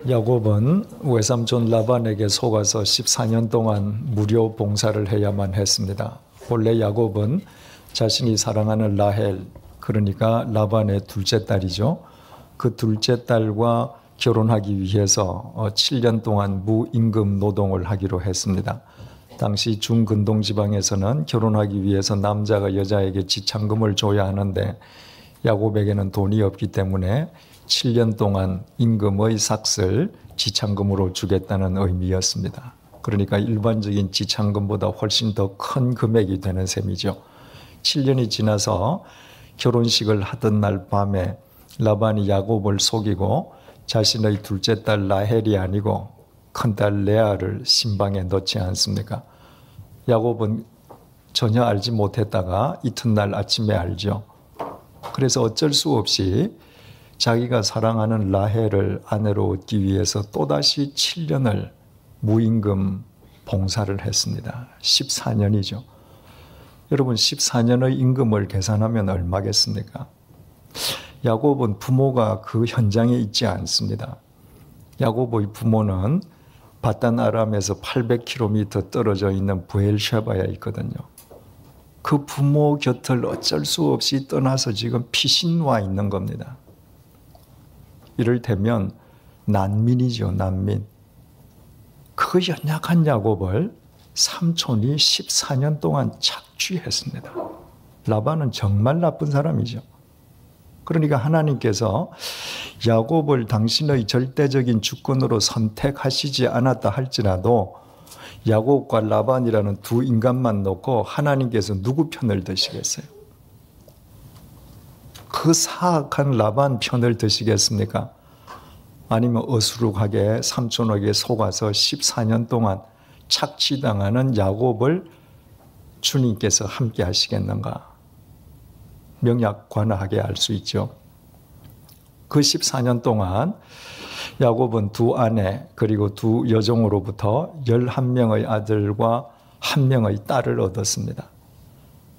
야곱은 외삼촌 라반에게 속아서 14년 동안 무료 봉사를 해야만 했습니다. 본래 야곱은 자신이 사랑하는 라헬, 그러니까 라반의 둘째 딸이죠. 그 둘째 딸과 결혼하기 위해서 7년 동안 무임금 노동을 하기로 했습니다. 당시 중근동 지방에서는 결혼하기 위해서 남자가 여자에게 지참금을 줘야 하는데 야곱에게는 돈이 없기 때문에 7년 동안 임금의 삭슬 지참금으로 주겠다는 의미였습니다. 그러니까 일반적인 지참금보다 훨씬 더 큰 금액이 되는 셈이죠. 7년이 지나서 결혼식을 하던 날 밤에 라반이 야곱을 속이고 자신의 둘째 딸 라헬이 아니고 큰딸 레아를 신방에 넣지 않습니까? 야곱은 전혀 알지 못했다가 이튿날 아침에 알죠. 그래서 어쩔 수 없이 자기가 사랑하는 라헬을 아내로 얻기 위해서 또다시 7년을 무임금 봉사를 했습니다. 14년이죠. 여러분 14년의 임금을 계산하면 얼마겠습니까? 야곱은 부모가 그 현장에 있지 않습니다. 야곱의 부모는 바단 아람에서 800km 떨어져 있는 브엘셰바에 있거든요. 그 부모 곁을 어쩔 수 없이 떠나서 지금 피신 와 있는 겁니다. 이를테면 난민이죠, 난민. 그 연약한 야곱을 삼촌이 14년 동안 착취했습니다. 라반은 정말 나쁜 사람이죠. 그러니까 하나님께서 야곱을 당신의 절대적인 주권으로 선택하시지 않았다 할지라도 야곱과 라반이라는 두 인간만 놓고 하나님께서 누구 편을 드시겠어요? 그 사악한 라반 편을 드시겠습니까? 아니면 어수룩하게 삼촌에게 속아서 14년 동안 착취당하는 야곱을 주님께서 함께 하시겠는가? 명약관하게 알 수 있죠. 그 14년 동안 야곱은 두 아내 그리고 두 여종으로부터 11명의 아들과 1명의 딸을 얻었습니다.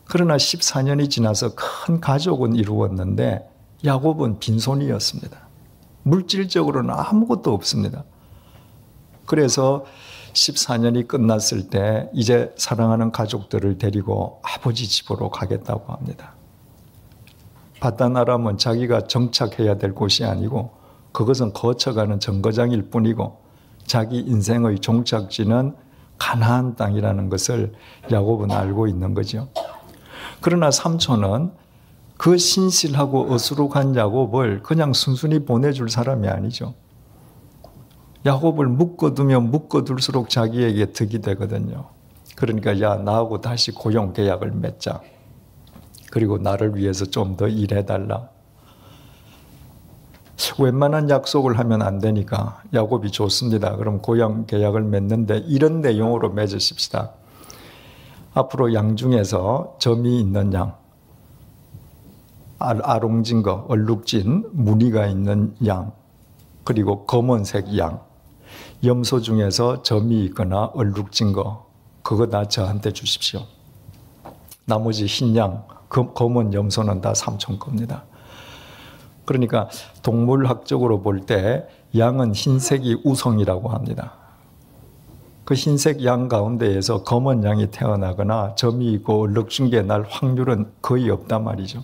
그러나 14년이 지나서 큰 가족은 이루었는데 야곱은 빈손이었습니다. 물질적으로는 아무것도 없습니다. 그래서 14년이 끝났을 때 이제 사랑하는 가족들을 데리고 아버지 집으로 가겠다고 합니다. 바단 아람은 자기가 정착해야 될 곳이 아니고 그것은 거쳐가는 정거장일 뿐이고 자기 인생의 종착지는 가나안 땅이라는 것을 야곱은 알고 있는 거죠. 그러나 삼촌은 그 신실하고 어수룩한 야곱을 그냥 순순히 보내줄 사람이 아니죠. 야곱을 묶어두면 묶어둘수록 자기에게 득이 되거든요. 그러니까 야, 나하고 다시 고용 계약을 맺자. 그리고 나를 위해서 좀 더 일해달라. 웬만한 약속을 하면 안 되니까 야곱이 좋습니다. 그럼 고용 계약을 맺는데 이런 내용으로 맺으십시다. 앞으로 양 중에서 점이 있는 양, 아롱진 거, 얼룩진 무늬가 있는 양, 그리고 검은색 양, 염소 중에서 점이 있거나 얼룩진 거, 그거 다 저한테 주십시오. 나머지 흰 양, 검은 염소는 다 삼촌 겁니다. 그러니까 동물학적으로 볼 때 양은 흰색이 우성이라고 합니다. 그 흰색 양 가운데에서 검은 양이 태어나거나 점이 있고 얼룩진 게 날 확률은 거의 없단 말이죠.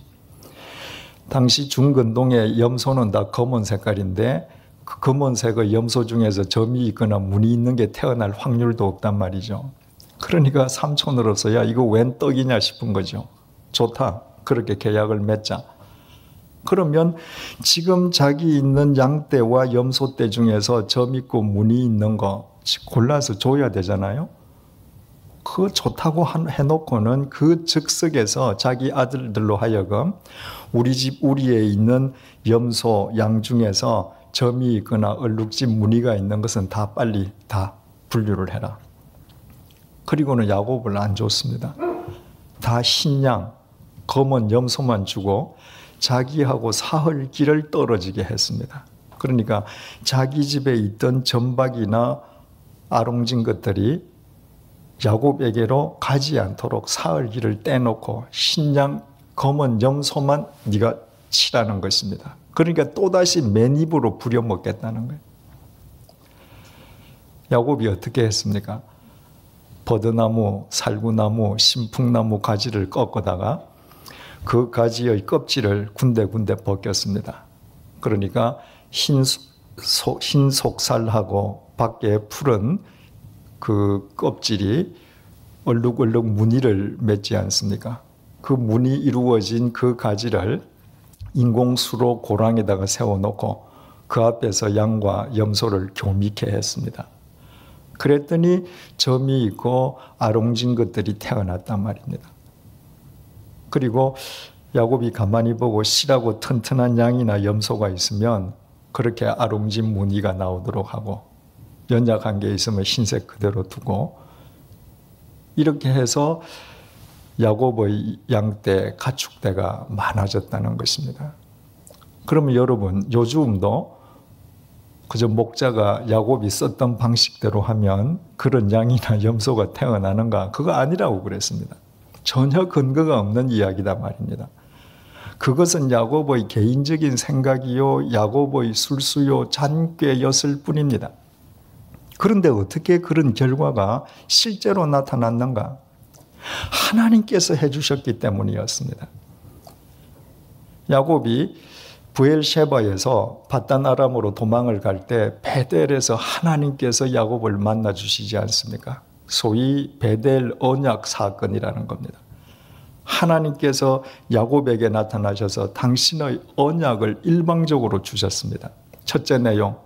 당시 중근동의 염소는 다 검은 색깔인데 그 검은색의 염소 중에서 점이 있거나 무늬 있는 게 태어날 확률도 없단 말이죠. 그러니까 삼촌으로서 야 이거 웬 떡이냐 싶은 거죠. 좋다. 그렇게 계약을 맺자. 그러면 지금 자기 있는 양떼와 염소떼 중에서 점 있고 무늬 있는 거 골라서 줘야 되잖아요. 그거 좋다고 해놓고는 그 즉석에서 자기 아들들로 하여금 우리 집 우리에 있는 염소 양 중에서 점이 있거나 얼룩진 무늬가 있는 것은 다 빨리 다 분류를 해라. 그리고는 야곱을 안 줬습니다. 다 흰 양, 검은 염소만 주고 자기하고 사흘 길을 떨어지게 했습니다. 그러니까 자기 집에 있던 점박이나 아롱진 것들이 야곱에게로 가지 않도록 사흘 길을 떼놓고 흰 양, 검은 염소만 네가 치라는 것입니다. 그러니까 또다시 맨입으로 부려먹겠다는 거예요. 야곱이 어떻게 했습니까? 버드나무, 살구나무, 신풍나무 가지를 꺾어다가 그 가지의 껍질을 군데군데 벗겼습니다. 그러니까 흰 속살하고 밖에 푸른 그 껍질이 얼룩얼룩 무늬를 맺지 않습니까? 그 무늬 이루어진 그 가지를 인공수로 고랑에다가 세워놓고 그 앞에서 양과 염소를 교미케 했습니다. 그랬더니 점이 있고 아롱진 것들이 태어났단 말입니다. 그리고 야곱이 가만히 보고 실하고 튼튼한 양이나 염소가 있으면 그렇게 아롱진 무늬가 나오도록 하고 연약한 게 있으면 흰색 그대로 두고 이렇게 해서 야곱의 양떼, 가축대가 많아졌다는 것입니다. 그러면 여러분 요즘도 그저 목자가 야곱이 썼던 방식대로 하면 그런 양이나 염소가 태어나는가? 그거 아니라고 그랬습니다. 전혀 근거가 없는 이야기다 말입니다. 그것은 야곱의 개인적인 생각이요, 야곱의 술수요, 잔꾀였을 뿐입니다. 그런데 어떻게 그런 결과가 실제로 나타났는가? 하나님께서 해주셨기 때문이었습니다. 야곱이 브엘셰바에서 밧단 아람으로 도망을 갈 때 베델에서 하나님께서 야곱을 만나 주시지 않습니까? 소위 베델 언약 사건이라는 겁니다. 하나님께서 야곱에게 나타나셔서 당신의 언약을 일방적으로 주셨습니다. 첫째 내용,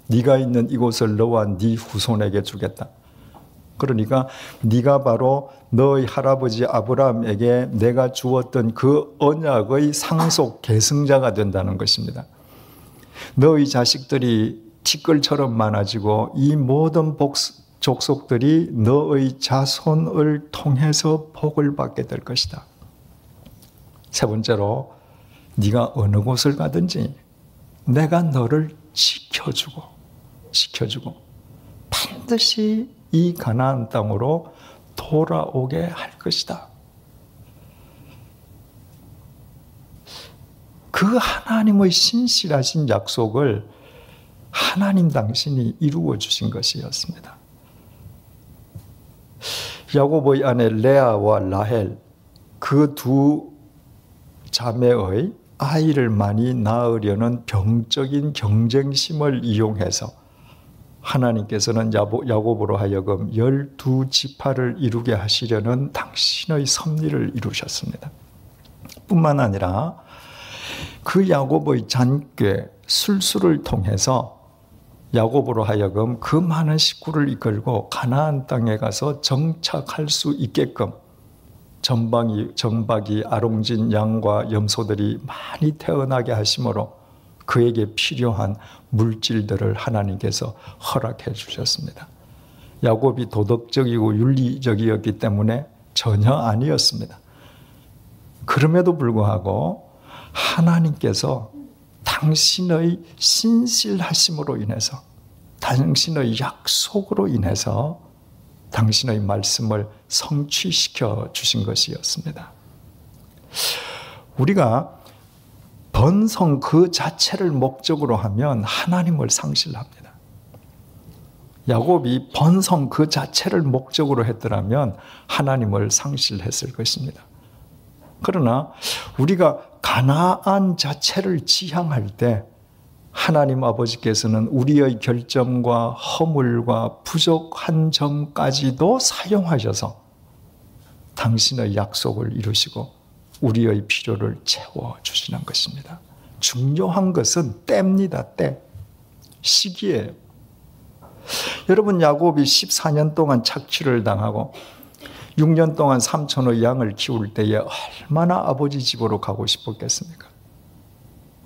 네가 있는 이곳을 너와 네 후손에게 주겠다. 그러니까 네가 바로 너의 할아버지 아브라함에게 내가 주었던 그 언약의 상속 계승자가 된다는 것입니다. 너의 자식들이 티끌처럼 많아지고 이 모든 족속들이 너의 자손을 통해서 복을 받게 될 것이다. 세 번째로 네가 어느 곳을 가든지 내가 너를 지켜주고 반드시 이 가나안 땅으로 돌아오게 할 것이다. 그 하나님의 신실하신 약속을 하나님 당신이 이루어 주신 것이었습니다. 야곱의 아내 레아와 라헬 그 두 자매의 아이를 많이 낳으려는 병적인 경쟁심을 이용해서 하나님께서는 야곱으로 하여금 12지파를 이루게 하시려는 당신의 섭리를 이루셨습니다. 뿐만 아니라 그 야곱의 잔꾀, 술수를 통해서 야곱으로 하여금 그 많은 식구를 이끌고 가나안 땅에 가서 정착할 수 있게끔 정박이 아롱진 양과 염소들이 많이 태어나게 하심으로 그에게 필요한 물질들을 하나님께서 허락해 주셨습니다. 야곱이 도덕적이고 윤리적이었기 때문에 전혀 아니었습니다. 그럼에도 불구하고 하나님께서 당신의 신실하심으로 인해서 당신의 약속으로 인해서 당신의 말씀을 성취시켜 주신 것이었습니다. 우리가 번성 그 자체를 목적으로 하면 하나님을 상실합니다. 야곱이 번성 그 자체를 목적으로 했더라면 하나님을 상실했을 것입니다. 그러나 우리가 가나안 자체를 지향할 때 하나님 아버지께서는 우리의 결점과 허물과 부족한 점까지도 사용하셔서 당신의 약속을 이루시고 우리의 필요를 채워주시는 것입니다. 중요한 것은 때입니다. 때. 시기예요. 여러분 야곱이 14년 동안 착취를 당하고 6년 동안 삼촌의 양을 키울 때에 얼마나 아버지 집으로 가고 싶었겠습니까?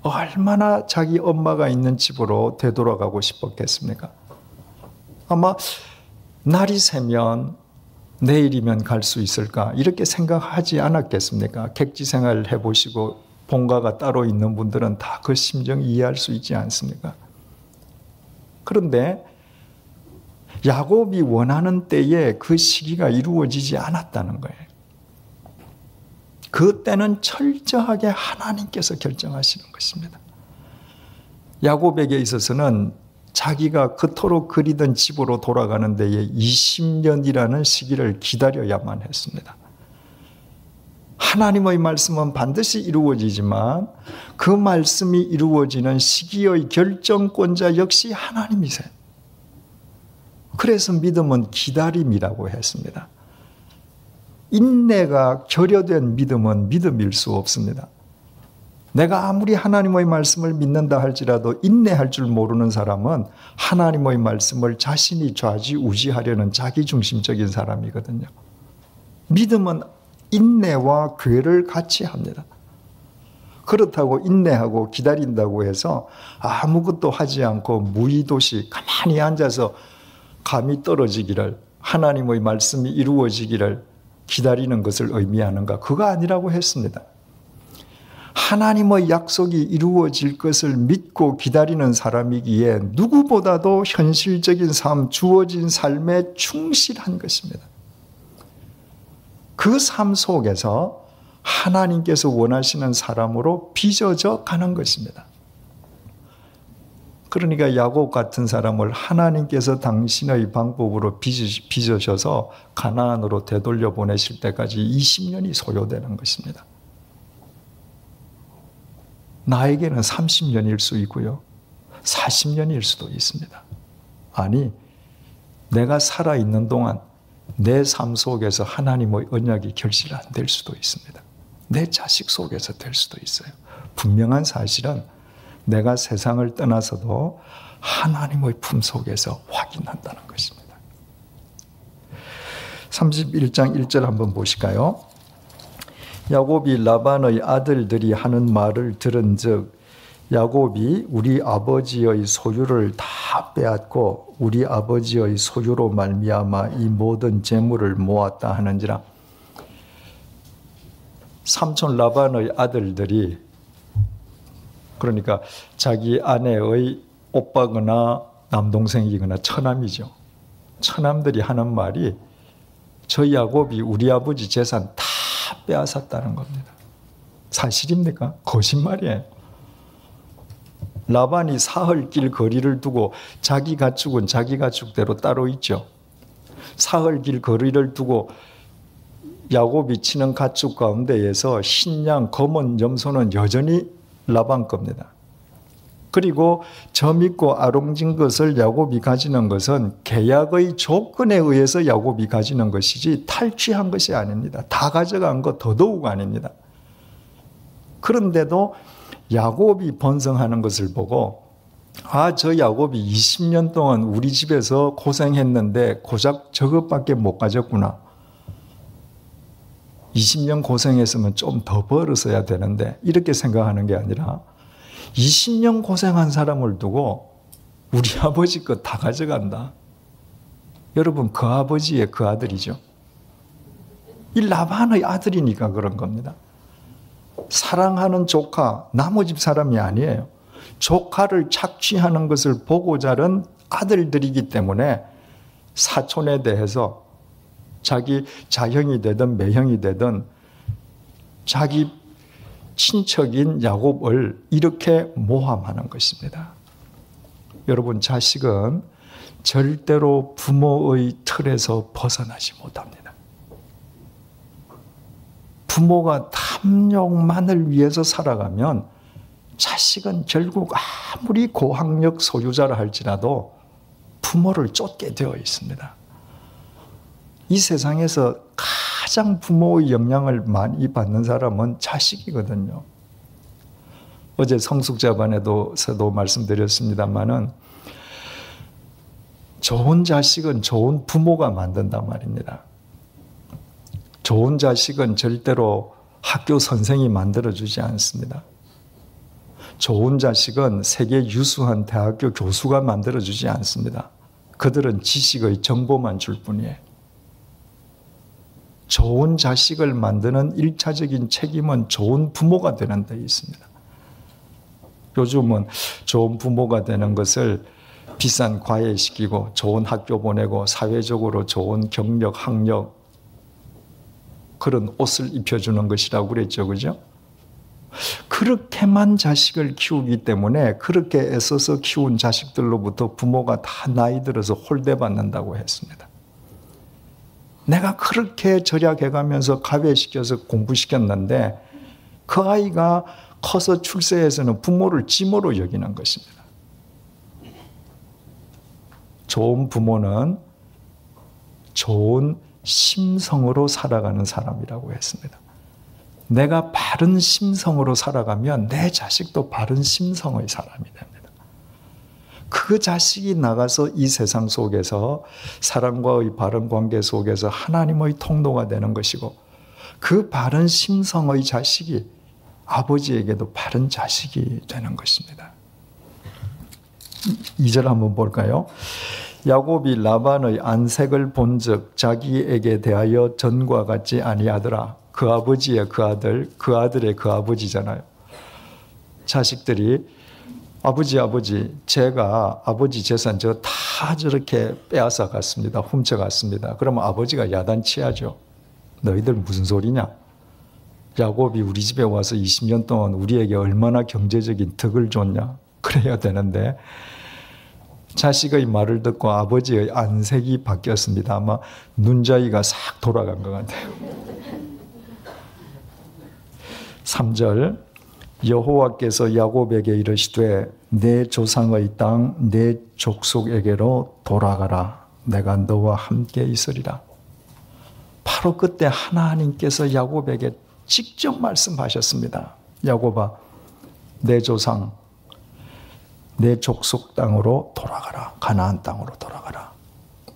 얼마나 자기 엄마가 있는 집으로 되돌아가고 싶었겠습니까? 아마 날이 새면 내일이면 갈 수 있을까? 이렇게 생각하지 않았겠습니까? 객지 생활을 해보시고 본가가 따로 있는 분들은 다 그 심정 이해할 수 있지 않습니까? 그런데 야곱이 원하는 때에 그 시기가 이루어지지 않았다는 거예요. 그 때는 철저하게 하나님께서 결정하시는 것입니다. 야곱에게 있어서는 자기가 그토록 그리던 집으로 돌아가는 데에 20년이라는 시기를 기다려야만 했습니다. 하나님의 말씀은 반드시 이루어지지만 그 말씀이 이루어지는 시기의 결정권자 역시 하나님이세요. 그래서 믿음은 기다림이라고 했습니다. 인내가 결여된 믿음은 믿음일 수 없습니다. 내가 아무리 하나님의 말씀을 믿는다 할지라도 인내할 줄 모르는 사람은 하나님의 말씀을 자신이 좌지우지하려는 자기중심적인 사람이거든요. 믿음은 인내와 괴를 같이 합니다. 그렇다고 인내하고 기다린다고 해서 아무것도 하지 않고 무의도시 가만히 앉아서 감이 떨어지기를, 하나님의 말씀이 이루어지기를 기다리는 것을 의미하는가? 그거 아니라고 했습니다. 하나님의 약속이 이루어질 것을 믿고 기다리는 사람이기에 누구보다도 현실적인 삶, 주어진 삶에 충실한 것입니다. 그 삶 속에서 하나님께서 원하시는 사람으로 빚어져 가는 것입니다. 그러니까 야곱 같은 사람을 하나님께서 당신의 방법으로 빚으셔서 가나안으로 되돌려 보내실 때까지 20년이 소요되는 것입니다. 나에게는 30년일 수 있고요. 40년일 수도 있습니다. 아니, 내가 살아있는 동안 내 삶 속에서 하나님의 언약이 결실 안 될 수도 있습니다. 내 자식 속에서 될 수도 있어요. 분명한 사실은 내가 세상을 떠나서도 하나님의 품 속에서 확인한다는 것입니다. 31장 1절 한번 보실까요? 야곱이 라반의 아들들이 하는 말을 들은즉 야곱이 우리 아버지의 소유를 다 빼앗고 우리 아버지의 소유로 말미암아 이 모든 재물을 모았다 하는지라. 삼촌 라반의 아들들이, 그러니까 자기 아내의 오빠거나 남동생이거나 처남이죠. 처남들이 하는 말이 저 야곱이 우리 아버지 재산 다 빼앗았다는 겁니다. 사실입니까? 거짓말이에요. 라반이 사흘길 거리를 두고 자기 가축은 자기 가축대로 따로 있죠. 사흘길 거리를 두고 야곱이 치는 가축 가운데에서 흰양, 검은 염소는 여전히 라반 겁니다. 그리고 점 있고 아롱진 것을 야곱이 가지는 것은 계약의 조건에 의해서 야곱이 가지는 것이지 탈취한 것이 아닙니다. 다 가져간 것 더더욱 아닙니다. 그런데도 야곱이 번성하는 것을 보고 저 야곱이 20년 동안 우리 집에서 고생했는데 고작 저것밖에 못 가졌구나. 20년 고생했으면 좀 더 벌었어야 되는데 이렇게 생각하는 게 아니라 20년 고생한 사람을 두고 우리 아버지 것 다 가져간다. 여러분, 그 아버지의 그 아들이죠. 이 라반의 아들이니까 그런 겁니다. 사랑하는 조카, 나머지 사람이 아니에요. 조카를 착취하는 것을 보고 자란 아들들이기 때문에 사촌에 대해서 자기 자형이 되든 매형이 되든 자기 친척인 야곱을 이렇게 모함하는 것입니다. 여러분, 자식은 절대로 부모의 틀에서 벗어나지 못합니다. 부모가 탐욕만을 위해서 살아가면 자식은 결국 아무리 고학력 소유자라 할지라도 부모를 쫓게 되어 있습니다. 이 세상에서 가장 부모의 영향을 많이 받는 사람은 자식이거든요. 어제 성숙자반에서도 말씀드렸습니다마는 좋은 자식은 좋은 부모가 만든단 말입니다. 좋은 자식은 절대로 학교 선생이 만들어주지 않습니다. 좋은 자식은 세계 유수한 대학교 교수가 만들어주지 않습니다. 그들은 지식의 정보만 줄 뿐이에요. 좋은 자식을 만드는 1차적인 책임은 좋은 부모가 되는 데 있습니다. 요즘은 좋은 부모가 되는 것을 비싼 과외시키고 좋은 학교 보내고 사회적으로 좋은 경력, 학력, 그런 옷을 입혀주는 것이라고 그랬죠. 그죠? 그 그렇게만 자식을 키우기 때문에 그렇게 애써서 키운 자식들로부터 부모가 다 나이 들어서 홀대받는다고 했습니다. 내가 그렇게 절약해가면서 가외시켜서 공부시켰는데 그 아이가 커서 출세해서는 부모를 지모로 여기는 것입니다. 좋은 부모는 좋은 심성으로 살아가는 사람이라고 했습니다. 내가 바른 심성으로 살아가면 내 자식도 바른 심성의 사람이 됩니다. 그 자식이 나가서 이 세상 속에서 사람과의 바른 관계 속에서 하나님의 통로가 되는 것이고 그 바른 심성의 자식이 아버지에게도 바른 자식이 되는 것입니다. 2절 한번 볼까요? 야곱이 라반의 안색을 본즉 자기에게 대하여 전과 같지 아니하더라. 그 아버지의 그 아들, 그 아들의 그 아버지잖아요. 자식들이 아버지, 제가 아버지 재산 다 저렇게 빼앗아 갔습니다. 훔쳐 갔습니다. 그러면 아버지가 야단치야죠. 너희들 무슨 소리냐? 야곱이 우리 집에 와서 20년 동안 우리에게 얼마나 경제적인 덕을 줬냐? 그래야 되는데 자식의 말을 듣고 아버지의 안색이 바뀌었습니다. 아마 눈자위가 싹 돌아간 것 같아요. 3절 여호와께서 야곱에게 이르시되 내 조상의 땅 내 족속에게로 돌아가라. 내가 너와 함께 있으리라. 바로 그때 하나님께서 야곱에게 직접 말씀하셨습니다. 야곱아, 내 조상, 내 족속 땅으로 돌아가라. 가나안 땅으로 돌아가라.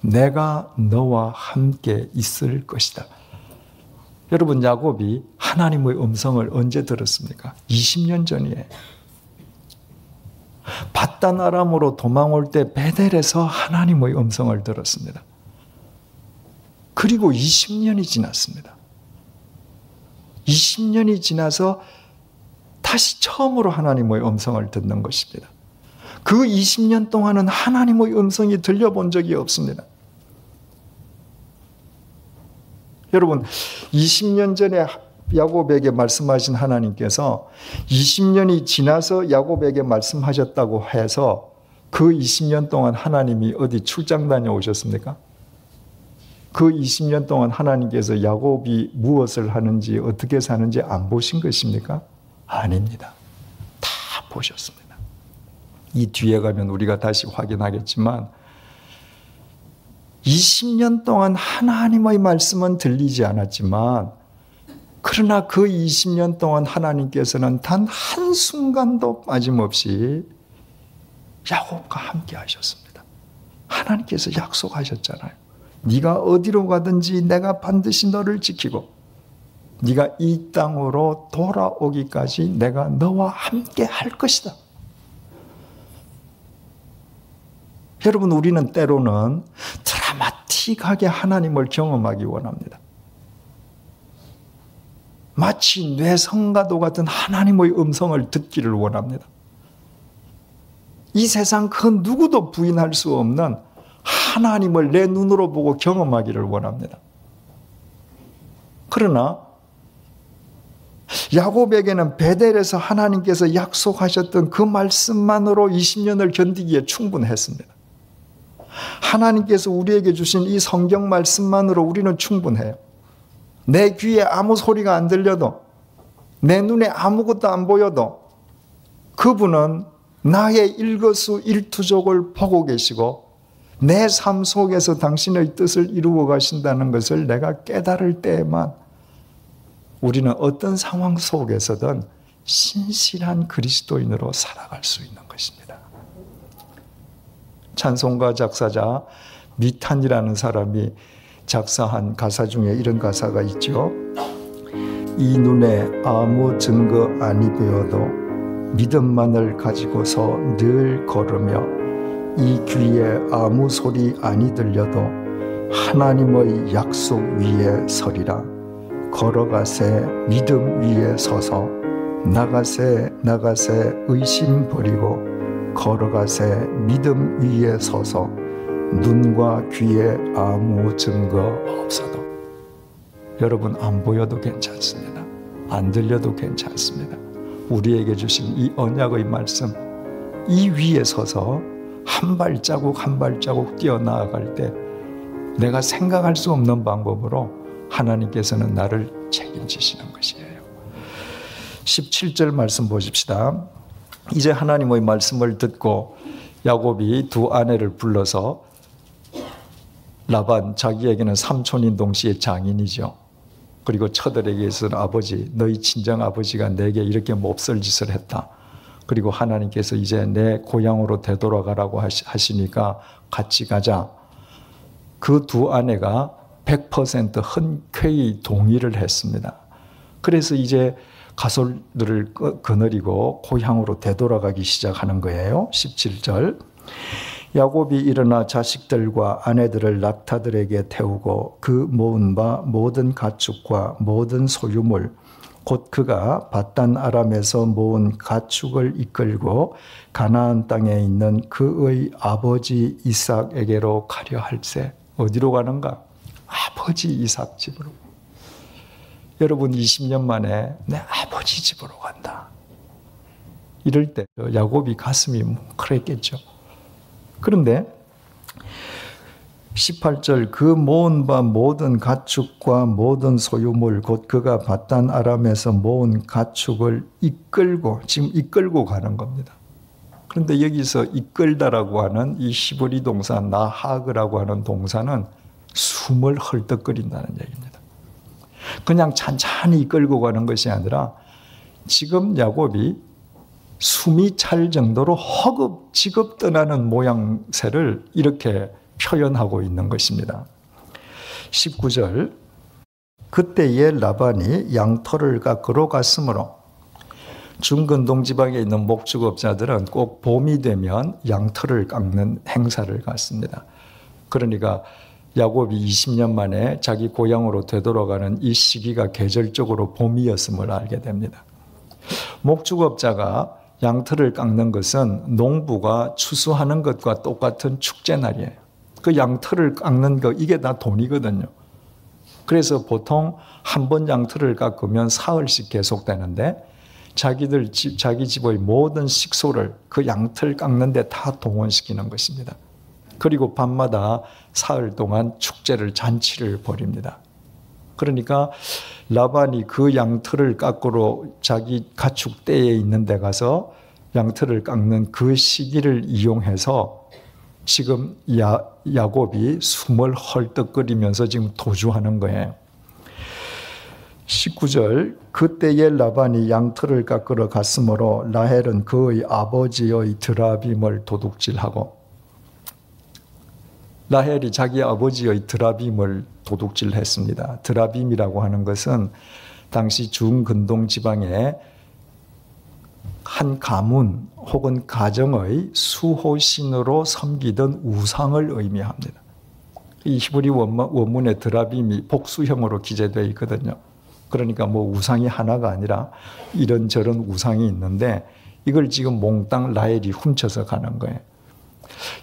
내가 너와 함께 있을 것이다. 여러분, 야곱이 하나님의 음성을 언제 들었습니까? 20년 전이에요. 바단 아람으로 도망올 때 베델에서 하나님의 음성을 들었습니다. 그리고 20년이 지났습니다. 20년이 지나서 다시 처음으로 하나님의 음성을 듣는 것입니다. 그 20년 동안은 하나님의 음성이 들려본 적이 없습니다. 여러분, 20년 전에 야곱에게 말씀하신 하나님께서 20년이 지나서 야곱에게 말씀하셨다고 해서 그 20년 동안 하나님이 어디 출장 다녀오셨습니까? 그 20년 동안 하나님께서 야곱이 무엇을 하는지 어떻게 사는지 안 보신 것입니까? 아닙니다. 다 보셨습니다. 이 뒤에 가면 우리가 다시 확인하겠지만 20년 동안 하나님의 말씀은 들리지 않았지만 그러나 그 20년 동안 하나님께서는 단 한순간도 빠짐없이 야곱과 함께 하셨습니다. 하나님께서 약속하셨잖아요. 네가 어디로 가든지 내가 반드시 너를 지키고 네가 이 땅으로 돌아오기까지 내가 너와 함께 할 것이다. 여러분, 우리는 때로는 드라마틱하게 하나님을 경험하기 원합니다. 마치 뇌성가도 같은 하나님의 음성을 듣기를 원합니다. 이 세상 그 누구도 부인할 수 없는 하나님을 내 눈으로 보고 경험하기를 원합니다. 그러나 야곱에게는 베델에서 하나님께서 약속하셨던 그 말씀만으로 20년을 견디기에 충분했습니다. 하나님께서 우리에게 주신 이 성경 말씀만으로 우리는 충분해요. 내 귀에 아무 소리가 안 들려도 내 눈에 아무것도 안 보여도 그분은 나의 일거수일투족을 보고 계시고 내 삶 속에서 당신의 뜻을 이루어 가신다는 것을 내가 깨달을 때에만 우리는 어떤 상황 속에서든 신실한 그리스도인으로 살아갈 수 있는 것입니다. 찬송가 작사자 미탄이라는 사람이 작사한 가사 중에 이런 가사가 있죠. 이 눈에 아무 증거 아니 보여도 믿음만을 가지고서 늘 걸으며 이 귀에 아무 소리 아니 들려도 하나님의 약속 위에 서리라. 걸어가세 믿음 위에 서서 나가세 의심 버리고 걸어가세 믿음 위에 서서 눈과 귀에 아무 증거 없어도. 여러분, 안 보여도 괜찮습니다. 안 들려도 괜찮습니다. 우리에게 주신 이 언약의 말씀, 이 위에 서서 한 발자국 한 발자국 뛰어나아갈 때 내가 생각할 수 없는 방법으로 하나님께서는 나를 책임지시는 것이에요. 17절 말씀 보십시다. 이제 하나님의 말씀을 듣고 야곱이 두 아내를 불러서, 라반 자기에게는 삼촌인 동시에 장인이죠. 그리고 처들에게서는 아버지, 너희 친정 아버지가 내게 이렇게 몹쓸 짓을 했다. 그리고 하나님께서 이제 내 고향으로 되돌아가라고 하시니까 같이 가자. 그 두 아내가 100% 흔쾌히 동의를 했습니다. 그래서 이제 가솔들을 거느리고 고향으로 되돌아가기 시작하는 거예요. 17절. 야곱이 일어나 자식들과 아내들을 낙타들에게 태우고 그 모은 바 모든 가축과 모든 소유물, 곧 그가 밧단 아람에서 모은 가축을 이끌고 가나안 땅에 있는 그의 아버지 이삭에게로 가려 할세. 어디로 가는가? 아버지 이삭 집으로. 여러분, 20년 만에 내 아버지 집으로 간다. 이럴 때 야곱이 가슴이 뭉클했겠죠. 그런데 18절, 그 모은 바 모든 가축과 모든 소유물, 곧 그가 밧단 아람에서 모은 가축을 이끌고, 지금 이끌고 가는 겁니다. 그런데 여기서 이끌다라고 하는 이 히브리 동사 나하그라고 하는 동사는 숨을 헐떡거린다는 얘기입니다. 그냥 찬찬히 이끌고 가는 것이 아니라 지금 야곱이 숨이 찰 정도로 허겁지겁 떠나는 모양새를 이렇게 표현하고 있는 것입니다. 19절, 그때에 라반이 양털을 깎으러 갔으므로, 중근동 지방에 있는 목축업자들은 꼭 봄이 되면 양털을 깎는 행사를 갖습니다. 그러니까 야곱이 20년 만에 자기 고향으로 되돌아가는 이 시기가 계절적으로 봄이었음을 알게 됩니다. 목축업자가 양털을 깎는 것은 농부가 추수하는 것과 똑같은 축제날이에요. 그 양털을 깎는 거, 이게 다 돈이거든요. 그래서 보통 한 번 양털을 깎으면 사흘씩 계속되는데 자기 집의 모든 식소를 그 양털 깎는 데 다 동원시키는 것입니다. 그리고 밤마다 사흘 동안 축제를, 잔치를 벌입니다. 그러니까 라반이 그 양털을 깎으러 자기 가축대에 있는 데 가서 양털을 깎는 그 시기를 이용해서 지금 야곱이 숨을 헐떡거리면서 지금 도주하는 거예요. 19절, 그때에 라반이 양털을 깎으러 갔으므로 라헬은 그의 아버지의 드라빔을 도둑질하고, 라헬이 자기 아버지의 드라빔을 도둑질했습니다. 드라빔이라고 하는 것은 당시 중근동 지방에 한 가문 혹은 가정의 수호신으로 섬기던 우상을 의미합니다. 이 히브리 원문의 드라빔이 복수형으로 기재되어 있거든요. 그러니까 뭐 우상이 하나가 아니라 이런저런 우상이 있는데 이걸 지금 몽땅 라헬이 훔쳐서 가는 거예요.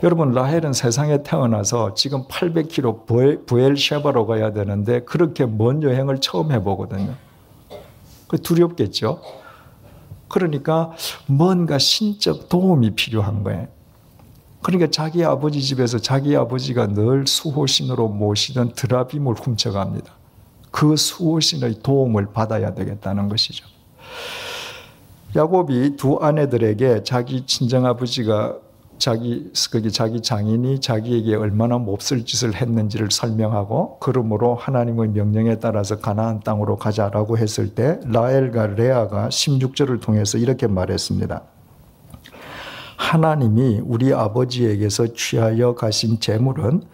여러분, 라헬은 세상에 태어나서 지금 800km 부엘셰바로 가야 되는데 그렇게 먼 여행을 처음 해보거든요. 두렵겠죠. 그러니까 뭔가 신적 도움이 필요한 거예요. 그러니까 자기 아버지 집에서 자기 아버지가 늘 수호신으로 모시던 드라빔을 훔쳐갑니다. 그 수호신의 도움을 받아야 되겠다는 것이죠. 야곱이 두 아내들에게 자기 친정아버지가 자기 장인이 자기에게 얼마나 몹쓸 짓을 했는지를 설명하고, 그러므로 하나님의 명령에 따라서 가나안 땅으로 가자라고 했을 때 라헬과 레아가 16절을 통해서 이렇게 말했습니다. 하나님이 우리 아버지에게서 취하여 가신 재물은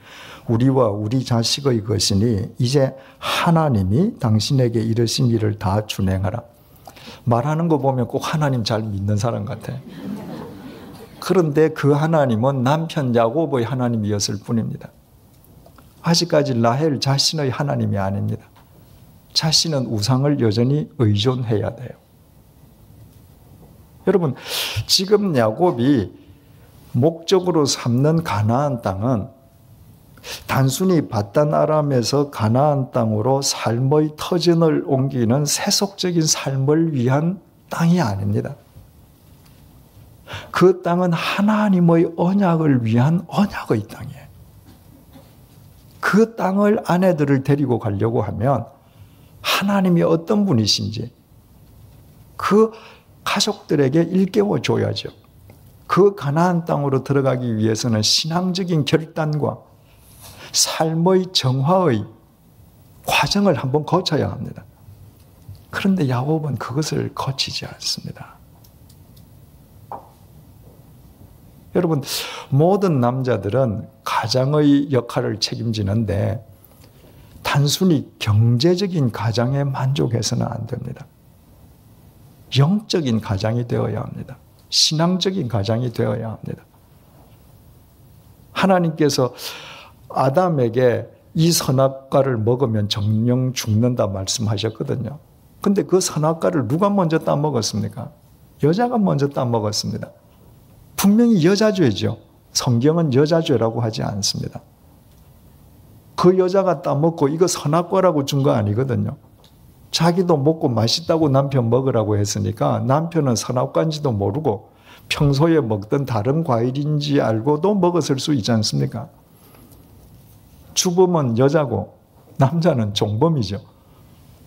우리와 우리 자식의 것이니 이제 하나님이 당신에게 이르신 일을 다 준행하라. 말하는 거 보면 꼭 하나님 잘 믿는 사람 같아. 그런데 그 하나님은 남편 야곱의 하나님이었을 뿐입니다. 아직까지 라헬 자신의 하나님이 아닙니다. 자신은 우상을 여전히 의존해야 돼요. 여러분, 지금 야곱이 목적으로 삼는 가나안 땅은 단순히 밧단 아람에서 가나안 땅으로 삶의 터전을 옮기는 세속적인 삶을 위한 땅이 아닙니다. 그 땅은 하나님의 언약을 위한 언약의 땅이에요. 그 땅을 아내들을 데리고 가려고 하면 하나님이 어떤 분이신지 그 가족들에게 일깨워 줘야죠. 그 가나안 땅으로 들어가기 위해서는 신앙적인 결단과 삶의 정화의 과정을 한번 거쳐야 합니다. 그런데 야곱은 그것을 거치지 않습니다. 여러분, 모든 남자들은 가장의 역할을 책임지는데 단순히 경제적인 가장에 만족해서는 안 됩니다. 영적인 가장이 되어야 합니다. 신앙적인 가장이 되어야 합니다. 하나님께서 아담에게 이 선악과를 먹으면 정령 죽는다 말씀하셨거든요. 근데 그 선악과를 누가 먼저 따먹었습니까? 여자가 먼저 따먹었습니다. 분명히 여자죄죠. 성경은 여자죄라고 하지 않습니다. 그 여자가 따먹고 이거 선악과라고 준 거 아니거든요. 자기도 먹고 맛있다고 남편 먹으라고 했으니까 남편은 선악과인지도 모르고 평소에 먹던 다른 과일인지 알고도 먹었을 수 있지 않습니까? 주범은 여자고 남자는 종범이죠.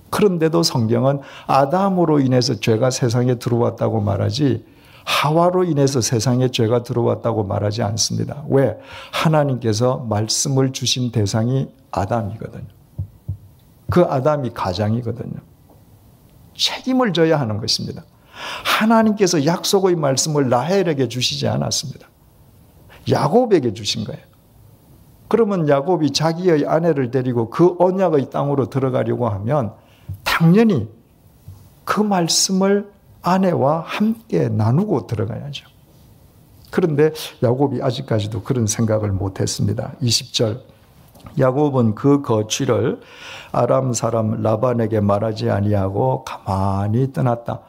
그런데도 성경은 아담으로 인해서 죄가 세상에 들어왔다고 말하지 하와로 인해서 세상에 죄가 들어왔다고 말하지 않습니다. 왜? 하나님께서 말씀을 주신 대상이 아담이거든요. 그 아담이 가장이거든요. 책임을 져야 하는 것입니다. 하나님께서 약속의 말씀을 라헬에게 주시지 않았습니다. 야곱에게 주신 거예요. 그러면 야곱이 자기의 아내를 데리고 그 언약의 땅으로 들어가려고 하면 당연히 그 말씀을 아내와 함께 나누고 들어가야죠. 그런데 야곱이 아직까지도 그런 생각을 못했습니다. 20절 야곱은 그 거취를 아람 사람 라반에게 말하지 아니하고 가만히 떠났다.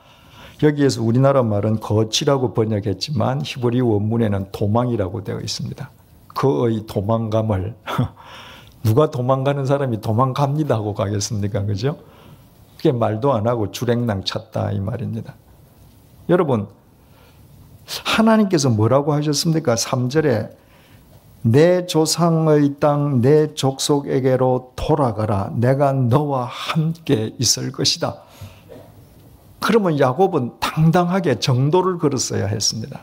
여기에서 우리나라 말은 거취라고 번역했지만 히브리 원문에는 도망이라고 되어 있습니다. 그의 도망감을 누가 도망가는 사람이 도망갑니다 하고 가겠습니까? 그죠? 그게 말도 안 하고 주랭랑 쳤다 이 말입니다. 여러분, 하나님께서 뭐라고 하셨습니까? 3절에 내 조상의 땅 내 족속에게로 돌아가라. 내가 너와 함께 있을 것이다. 그러면 야곱은 당당하게 정도를 걸었어야 했습니다.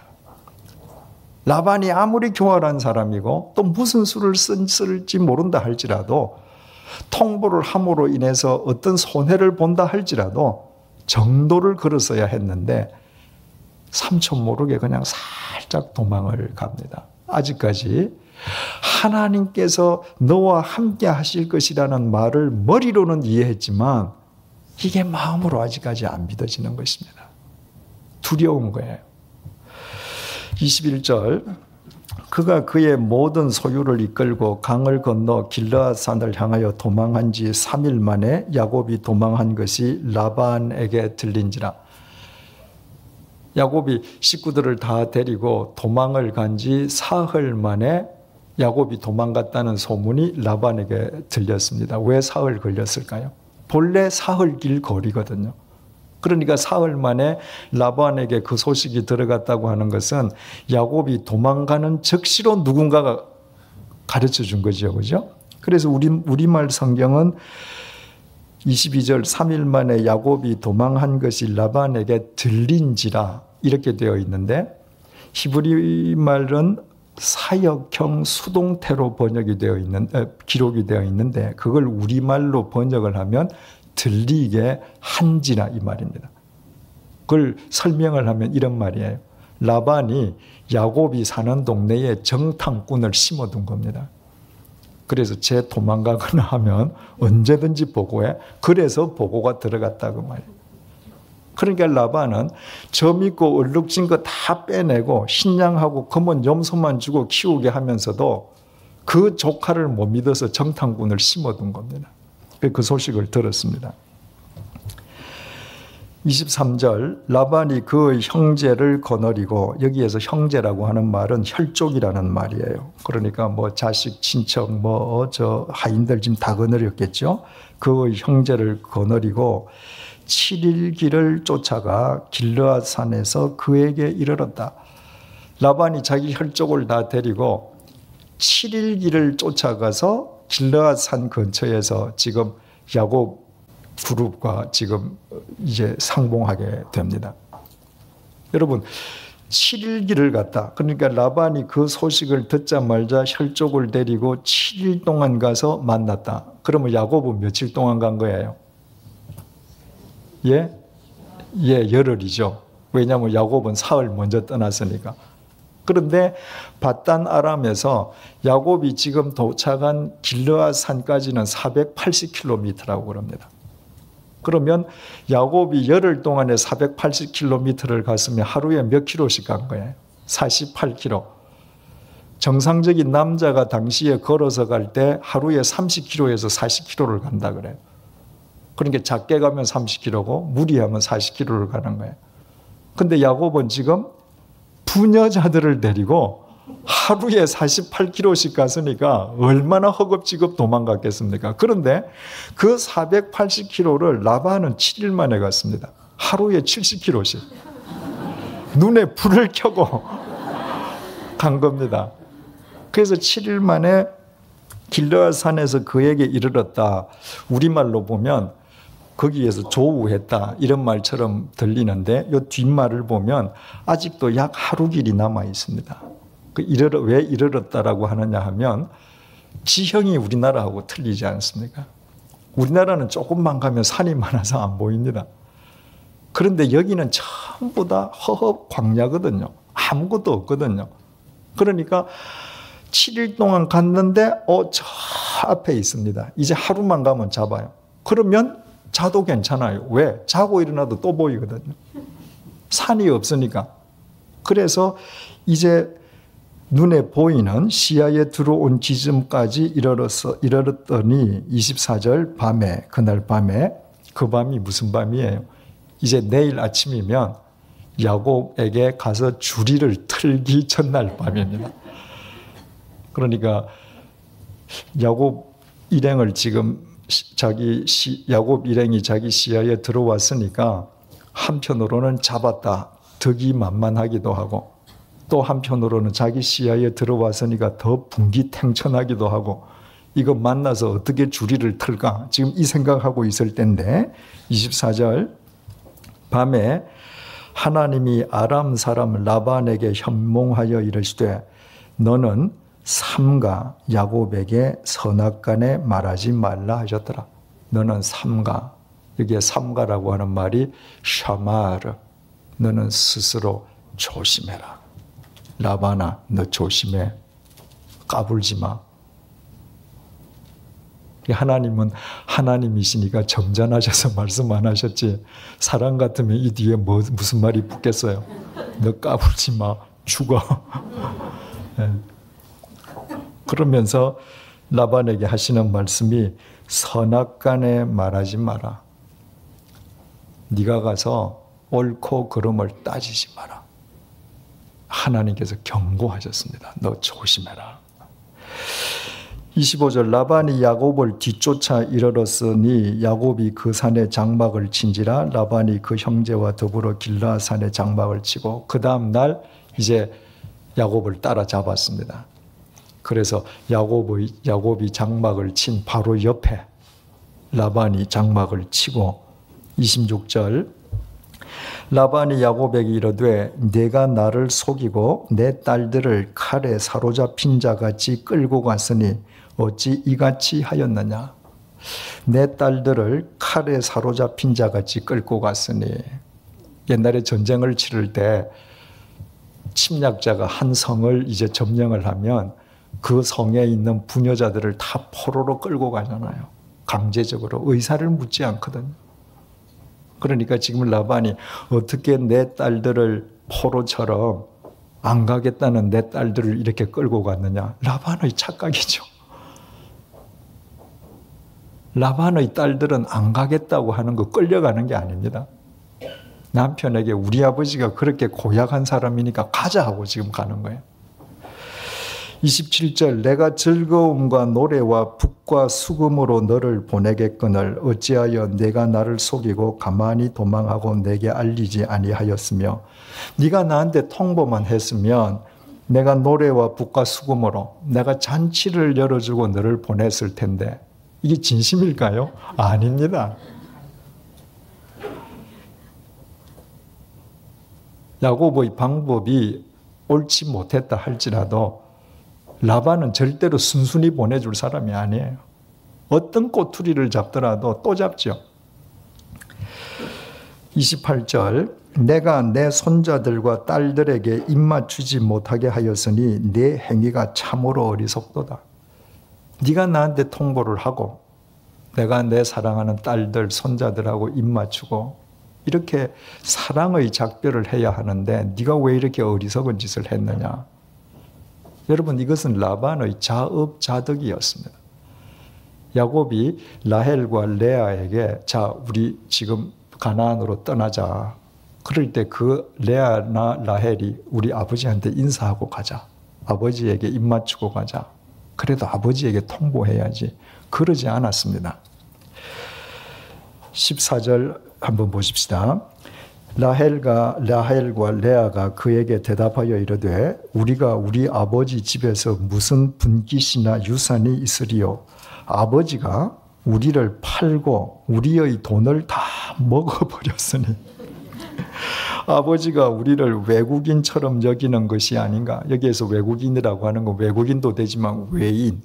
라반이 아무리 교활한 사람이고 또 무슨 수를 쓸지 모른다 할지라도 통보를 함으로 인해서 어떤 손해를 본다 할지라도 정도를 걸었어야 했는데 삼촌 모르게 그냥 살짝 도망을 갑니다. 아직까지 하나님께서 너와 함께 하실 것이라는 말을 머리로는 이해했지만 이게 마음으로 아직까지 안 믿어지는 것입니다. 두려운 거예요. 21절 그가 그의 모든 소유를 이끌고 강을 건너 길르앗산을 향하여 도망한 지 3일 만에 야곱이 도망한 것이 라반에게 들린지라. 야곱이 식구들을 다 데리고 도망을 간 지 사흘 만에 야곱이 도망갔다는 소문이 라반에게 들렸습니다. 왜 사흘 걸렸을까요? 본래 사흘 길 거리거든요. 그러니까 사흘 만에 라반에게 그 소식이 들어갔다고 하는 것은 야곱이 도망가는 즉시로 누군가가 가르쳐 준 거죠. 그죠? 그래서 우리말 성경은 22절 3일 만에 야곱이 도망한 것이 라반에게 들린지라 이렇게 되어 있는데 히브리 말은 사역형 수동태로 기록이 되어 있는데 그걸 우리말로 번역을 하면 들리게 한지라 이 말입니다. 그걸 설명을 하면 이런 말이에요. 라반이 야곱이 사는 동네에 정탐꾼을 심어둔 겁니다. 그래서 쟤 도망가거나 하면 언제든지 보고해. 그래서 보고가 들어갔다고 말이에요. 그러니까 라반은 저 믿고 얼룩진 거 다 빼내고 신양하고 검은 염소만 주고 키우게 하면서도 그 조카를 못 믿어서 정탐꾼을 심어둔 겁니다. 그 소식을 들었습니다. 23절 라반이 그 형제를 거느리고 여기에서 형제라고 하는 말은 혈족이라는 말이에요. 그러니까 뭐 자식, 친척, 뭐 저 하인들 지금 다 거느렸겠죠. 그 형제를 거느리고 7일 길을 쫓아가 길르앗 산에서 그에게 이르렀다. 라반이 자기 혈족을 다 데리고 7일 길을 쫓아가서 길르앗 산 근처에서 지금 야곱 그룹과 지금 이제 상봉하게 됩니다. 여러분, 7일 길을 갔다. 그러니까 라반이 그 소식을 듣자마자 혈족을 데리고 7일 동안 가서 만났다. 그러면 야곱은 며칠 동안 간 거예요? 예, 열흘이죠. 왜냐하면 야곱은 사흘 먼저 떠났으니까. 그런데 밧단 아람에서 야곱이 지금 도착한 길르앗 산까지는 480km라고 그럽니다. 그러면 야곱이 열흘 동안에 480km를 갔으면 하루에 몇 킬로씩 간 거예요? 48km. 정상적인 남자가 당시에 걸어서 갈 때 하루에 30km에서 40km를 간다 그래요. 그러니까 작게 가면 30km고 무리하면 40km를 가는 거예요. 근데 야곱은 지금 부녀자들을 데리고 하루에 48km씩 갔으니까 얼마나 허겁지겁 도망갔겠습니까? 그런데 그 480km를 라반은 7일 만에 갔습니다. 하루에 70km씩. 눈에 불을 켜고 간 겁니다. 그래서 7일 만에 길르앗 산에서 그에게 이르렀다. 우리말로 보면 거기에서 조우했다 이런 말처럼 들리는데 이 뒷말을 보면 아직도 약 하루 길이 남아 있습니다. 왜 이르렀다라고 하느냐 하면 지형이 우리나라하고 틀리지 않습니까? 우리나라는 조금만 가면 산이 많아서 안 보입니다. 그런데 여기는 전부 다 허허 광야거든요. 아무것도 없거든요. 그러니까 7일 동안 갔는데 저 앞에 있습니다. 이제 하루만 가면 잡아요. 그러면 자도 괜찮아요. 왜? 자고 일어나도 또 보이거든요. 산이 없으니까. 그래서 이제 눈에 보이는 시야에 들어온 지점까지 이르렀더니 24절 밤에, 그날 밤에, 그 밤이 무슨 밤이에요? 이제 내일 아침이면 야곱에게 가서 주리를 틀기 전날 밤입니다. 그러니까 야곱 일행을 지금 야곱 일행이 자기 시야에 들어왔으니까 한편으로는 잡았다. 득이 만만하기도 하고 또 한편으로는 자기 시야에 들어왔으니까 더 분기탱천하기도 하고 이거 만나서 어떻게 주리를 틀까? 지금 이 생각하고 있을 때인데 24절 밤에 하나님이 아람 사람 라반에게 현몽하여 이르시되 너는 삼가 야곱에게 선악간에 말하지 말라 하셨더라. 너는 삼가, 여기에 삼가라고 하는 말이 샤마르, 너는 스스로 조심해라. 라반아, 너 조심해. 까불지 마. 하나님은 하나님이시니까 점잖으셔서 말씀 안 하셨지. 사람 같으면 이 뒤에 무슨 말이 붙겠어요? 너 까불지 마. 죽어. 네. 그러면서 라반에게 하시는 말씀이 선악간에 말하지 마라. 네가 가서 옳고 그름을 따지지 마라. 하나님께서 경고하셨습니다. 너 조심해라. 25절 라반이 야곱을 뒤쫓아 이르렀으니 야곱이 그 산에 장막을 친지라 라반이 그 형제와 더불어 길르앗 산에 장막을 치고 그 다음 날 이제 야곱을 따라잡았습니다. 그래서 야곱이 장막을 친 바로 옆에 라반이 장막을 치고 26절 라반이 야곱에게 이르되 내가 나를 속이고 내 딸들을 칼에 사로잡힌 자같이 끌고 갔으니 어찌 이같이 하였느냐. 내 딸들을 칼에 사로잡힌 자같이 끌고 갔으니 옛날에 전쟁을 치를 때 침략자가 한 성을 이제 점령을 하면 그 성에 있는 부녀자들을 다 포로로 끌고 가잖아요. 강제적으로 의사를 묻지 않거든요. 그러니까 지금 라반이 어떻게 내 딸들을 포로처럼 안 가겠다는 내 딸들을 이렇게 끌고 갔느냐. 라반의 착각이죠. 라반의 딸들은 안 가겠다고 하는 거 끌려가는 게 아닙니다. 남편에게 우리 아버지가 그렇게 고약한 사람이니까 가자 하고 지금 가는 거예요. 27절 내가 즐거움과 노래와 북과 수금으로 너를 보내겠거늘 어찌하여 내가 나를 속이고 가만히 도망하고 내게 알리지 아니하였으며 네가 나한테 통보만 했으면 내가 노래와 북과 수금으로 내가 잔치를 열어주고 너를 보냈을 텐데 이게 진심일까요? 아닙니다. 야곱의 방법이 옳지 못했다 할지라도 라반은 절대로 순순히 보내줄 사람이 아니에요. 어떤 꼬투리를 잡더라도 또 잡죠. 28절 내가 내 손자들과 딸들에게 입맞추지 못하게 하였으니 내 행위가 참으로 어리석도다. 네가 나한테 통보를 하고 내가 내 사랑하는 딸들, 손자들하고 입맞추고 이렇게 사랑의 작별을 해야 하는데 네가 왜 이렇게 어리석은 짓을 했느냐. 여러분 이것은 라반의 자업자득이었습니다. 야곱이 라헬과 레아에게 자 우리 지금 가나안으로 떠나자. 그럴 때 그 레아나 라헬이 우리 아버지한테 인사하고 가자. 아버지에게 입맞추고 가자. 그래도 아버지에게 통보해야지. 그러지 않았습니다. 14절 한번 보십시다. 라헬과 레아가 그에게 대답하여 이르되 우리가 우리 아버지 집에서 무슨 분깃이나 유산이 있으리요. 아버지가 우리를 팔고 우리의 돈을 다 먹어버렸으니 아버지가 우리를 외국인처럼 여기는 것이 아닌가. 여기에서 외국인이라고 하는 건 외국인도 되지만 외인.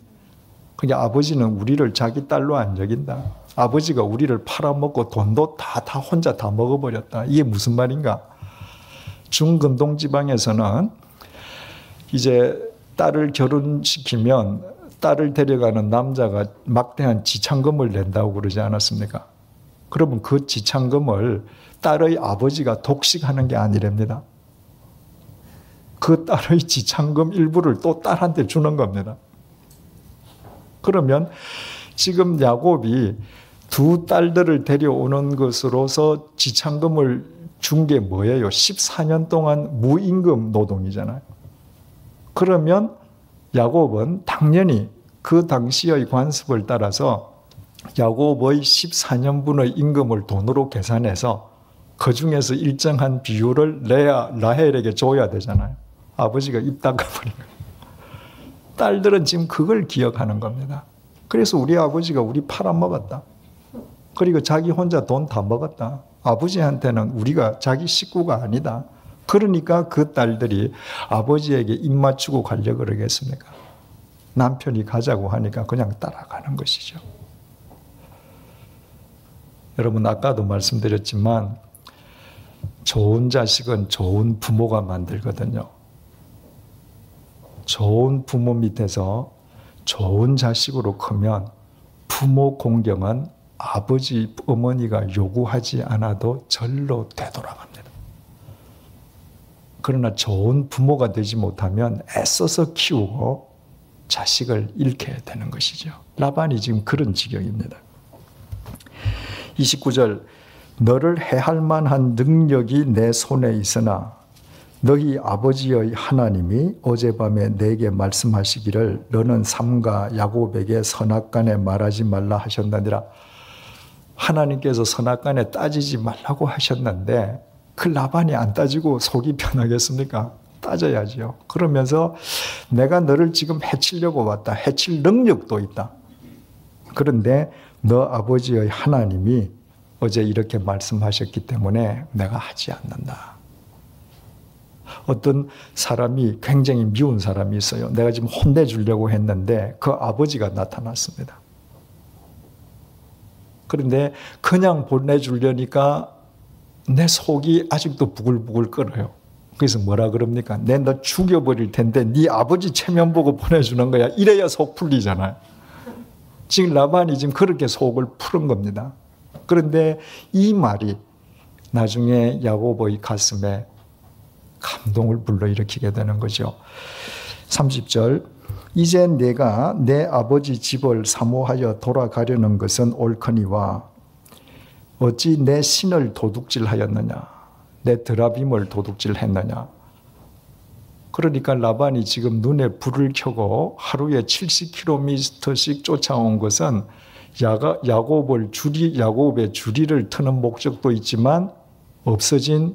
그냥 아버지는 우리를 자기 딸로 안 여긴다. 아버지가 우리를 팔아먹고 돈도 다 혼자 다 먹어버렸다. 이게 무슨 말인가? 중근동 지방에서는 이제 딸을 결혼시키면 딸을 데려가는 남자가 막대한 지참금을 낸다고 그러지 않았습니까? 그러면 그 지참금을 딸의 아버지가 독식하는 게 아니랍니다. 그 딸의 지참금 일부를 또 딸한테 주는 겁니다. 그러면 지금 야곱이 두 딸들을 데려오는 것으로서 지참금을 준 게 뭐예요? 14년 동안 무임금 노동이잖아요. 그러면 야곱은 당연히 그 당시의 관습을 따라서 야곱의 14년분의 임금을 돈으로 계산해서 그 중에서 일정한 비율을 라헬에게 줘야 되잖아요. 아버지가 입 닦아버린 거예요. 딸들은 지금 그걸 기억하는 겁니다. 그래서 우리 아버지가 우리 팔아먹었다. 그리고 자기 혼자 돈 다 먹었다. 아버지한테는 우리가 자기 식구가 아니다. 그러니까 그 딸들이 아버지에게 입 맞추고 가려고 그러겠습니까? 남편이 가자고 하니까 그냥 따라가는 것이죠. 여러분 아까도 말씀드렸지만 좋은 자식은 좋은 부모가 만들거든요. 좋은 부모 밑에서 좋은 자식으로 크면 부모 공경은 아버지, 어머니가 요구하지 않아도 절로 되돌아갑니다. 그러나 좋은 부모가 되지 못하면 애써서 키우고 자식을 잃게 되는 것이죠. 라반이 지금 그런 지경입니다. 29절 너를 해할 만한 능력이 내 손에 있으나 너희 아버지의 하나님이 어젯밤에 내게 말씀하시기를 너는 삼가 야곱에게 선악간에 말하지 말라 하셨느니라. 하나님께서 선악간에 따지지 말라고 하셨는데 그 라반이 안 따지고 속이 편하겠습니까? 따져야지요. 그러면서 내가 너를 지금 해치려고 왔다. 해칠 능력도 있다. 그런데 너 아버지의 하나님이 어제 이렇게 말씀하셨기 때문에 내가 하지 않는다. 어떤 사람이 굉장히 미운 사람이 있어요. 내가 지금 혼내주려고 했는데 그 아버지가 나타났습니다. 그런데 그냥 보내주려니까 내 속이 아직도 부글부글 끓어요. 그래서 뭐라 그럽니까? 내 너 죽여버릴 텐데 네 아버지 체면 보고 보내주는 거야. 이래야 속 풀리잖아요. 지금 라반이 지금 그렇게 속을 푸는 겁니다. 그런데 이 말이 나중에 야곱의 가슴에 감동을 불러일으키게 되는 거죠. 30절 이제 내가 내 아버지 집을 사모하여 돌아가려는 것은 옳거니와 어찌 내 신을 도둑질하였느냐 내 드라빔을 도둑질했느냐. 그러니까 라반이 지금 눈에 불을 켜고 하루에 70km씩 쫓아온 것은 야곱의 주리를 트는 목적도 있지만 없어진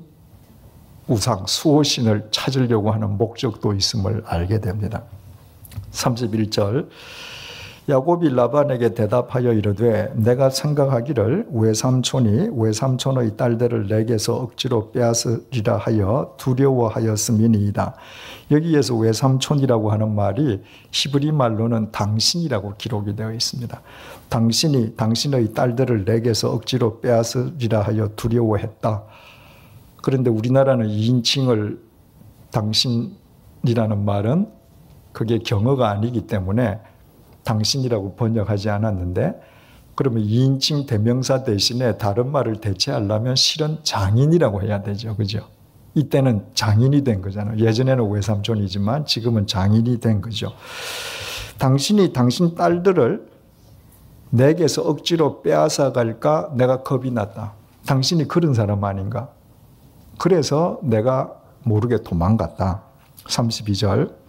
우상, 수호신을 찾으려고 하는 목적도 있음을 알게 됩니다. 31절 야곱이 라반에게 대답하여 이르되 내가 생각하기를 외삼촌의 딸들을 내게서 억지로 빼앗으리라 하여 두려워하였음이니이다. 여기에서 외삼촌이라고 하는 말이 히브리 말로는 당신이라고 기록이 되어 있습니다. 당신이 당신의 딸들을 내게서 억지로 빼앗으리라 하여 두려워했다. 그런데 우리나라는 2인칭을 당신이라는 말은 그게 경어가 아니기 때문에 당신이라고 번역하지 않았는데, 그러면 2인칭 대명사 대신에 다른 말을 대체하려면 실은 장인이라고 해야 되죠. 그죠? 이때는 장인이 된 거잖아요. 예전에는 외삼촌이지만 지금은 장인이 된 거죠. 당신이 당신 딸들을 내게서 억지로 빼앗아 갈까 내가 겁이 났다. 당신이 그런 사람 아닌가? 그래서 내가 모르게 도망갔다. 32절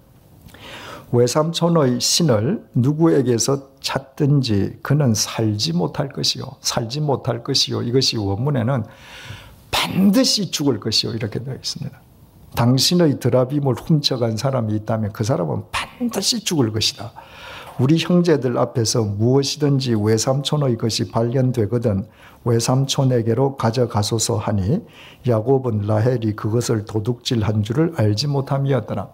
외삼촌의 신을 누구에게서 찾든지 그는 살지 못할 것이요. 살지 못할 것이요. 이것이 원문에는 반드시 죽을 것이요. 이렇게 되어 있습니다. 당신의 드라빔을 훔쳐간 사람이 있다면 그 사람은 반드시 죽을 것이다. 우리 형제들 앞에서 무엇이든지 외삼촌의 것이 발견되거든 외삼촌에게로 가져가소서 하니 야곱은 라헬이 그것을 도둑질한 줄을 알지 못함이었더라.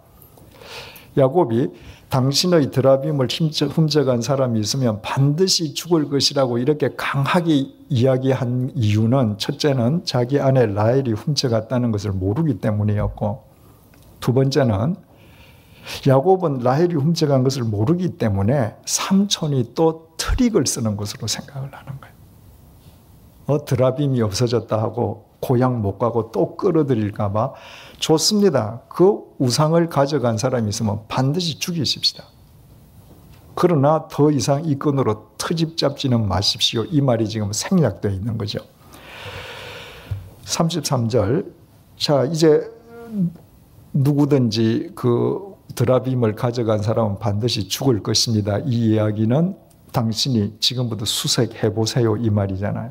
야곱이 당신의 드라빔을 훔쳐간 사람이 있으면 반드시 죽을 것이라고 이렇게 강하게 이야기한 이유는 첫째는 자기 아내 라헬이 훔쳐갔다는 것을 모르기 때문이었고, 두 번째는 야곱은 라헬이 훔쳐간 것을 모르기 때문에 삼촌이 또 트릭을 쓰는 것으로 생각을 하는 거예요. 드라빔이 없어졌다 하고 고향 못 가고 또 끌어들일까 봐 좋습니다. 그 우상을 가져간 사람이 있으면 반드시 죽이십시다. 그러나 더 이상 이 건으로 트집 잡지는 마십시오. 이 말이 지금 생략되어 있는 거죠. 33절 자 이제 누구든지 그 드라빔을 가져간 사람은 반드시 죽을 것입니다. 이 이야기는 당신이 지금부터 수색해 보세요 이 말이잖아요.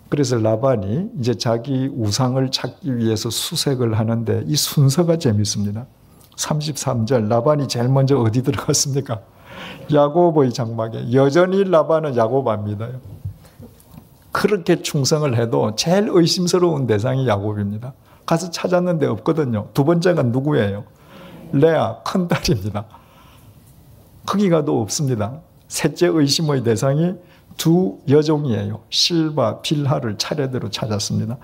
그래서 라반이 이제 자기 우상을 찾기 위해서 수색을 하는데 이 순서가 재밌습니다. 33절 라반이 제일 먼저 어디 들어갔습니까? 야곱의 장막에. 여전히 라반은 야곱 안 믿어요. 그렇게 충성을 해도 제일 의심스러운 대상이 야곱입니다. 가서 찾았는데 없거든요. 두 번째가 누구예요? 레아 큰딸입니다. 거기 가도 없습니다. 셋째 의심의 대상이 두 여종이에요. 실바, 빌하를 차례대로 찾았습니다.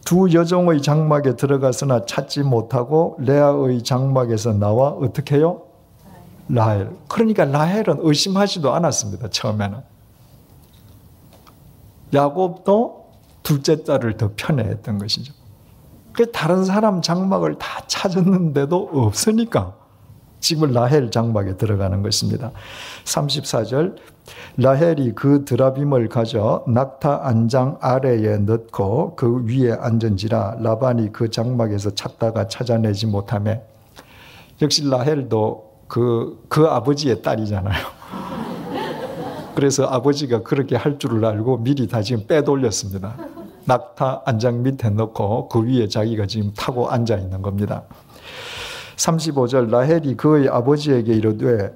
두 여종의 장막에 들어갔으나 찾지 못하고 레아의 장막에서 나와 어떻게 해요? 라헬. 그러니까 라헬은 의심하지도 않았습니다. 처음에는. 야곱도 둘째 딸을 더 편애했던 것이죠. 다른 사람 장막을 다 찾았는데도 없으니까 지금 라헬 장막에 들어가는 것입니다. 34절 라헬이 그 드라빔을 가져 낙타 안장 아래에 넣고 그 위에 앉은지라 라반이 그 장막에서 찾다가 찾아내지 못하며. 역시 라헬도 그 아버지의 딸이잖아요. 그래서 아버지가 그렇게 할 줄을 알고 미리 다 지금 빼돌렸습니다. 낙타 안장 밑에 넣고 그 위에 자기가 지금 타고 앉아 있는 겁니다. 35절 라헬이 그의 아버지에게 이르되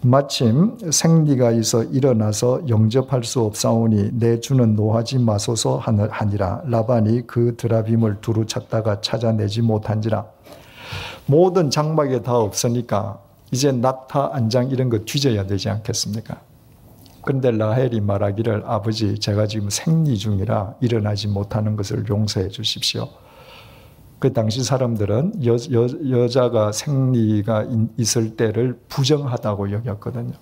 마침 생리가 있어 일어나서 영접할 수 없사오니 내 주는 노하지 마소서 하니라. 라반이 그 드라빔을 두루 찾다가 찾아내지 못한지라. 모든 장막에 다 없으니까 이제 낙타 안장 이런 거 뒤져야 되지 않겠습니까? 그런데 라헬이 말하기를 아버지 제가 지금 생리 중이라 일어나지 못하는 것을 용서해 주십시오. 그 당시 사람들은 여자가 생리가 있을 때를 부정하다고 여겼거든요.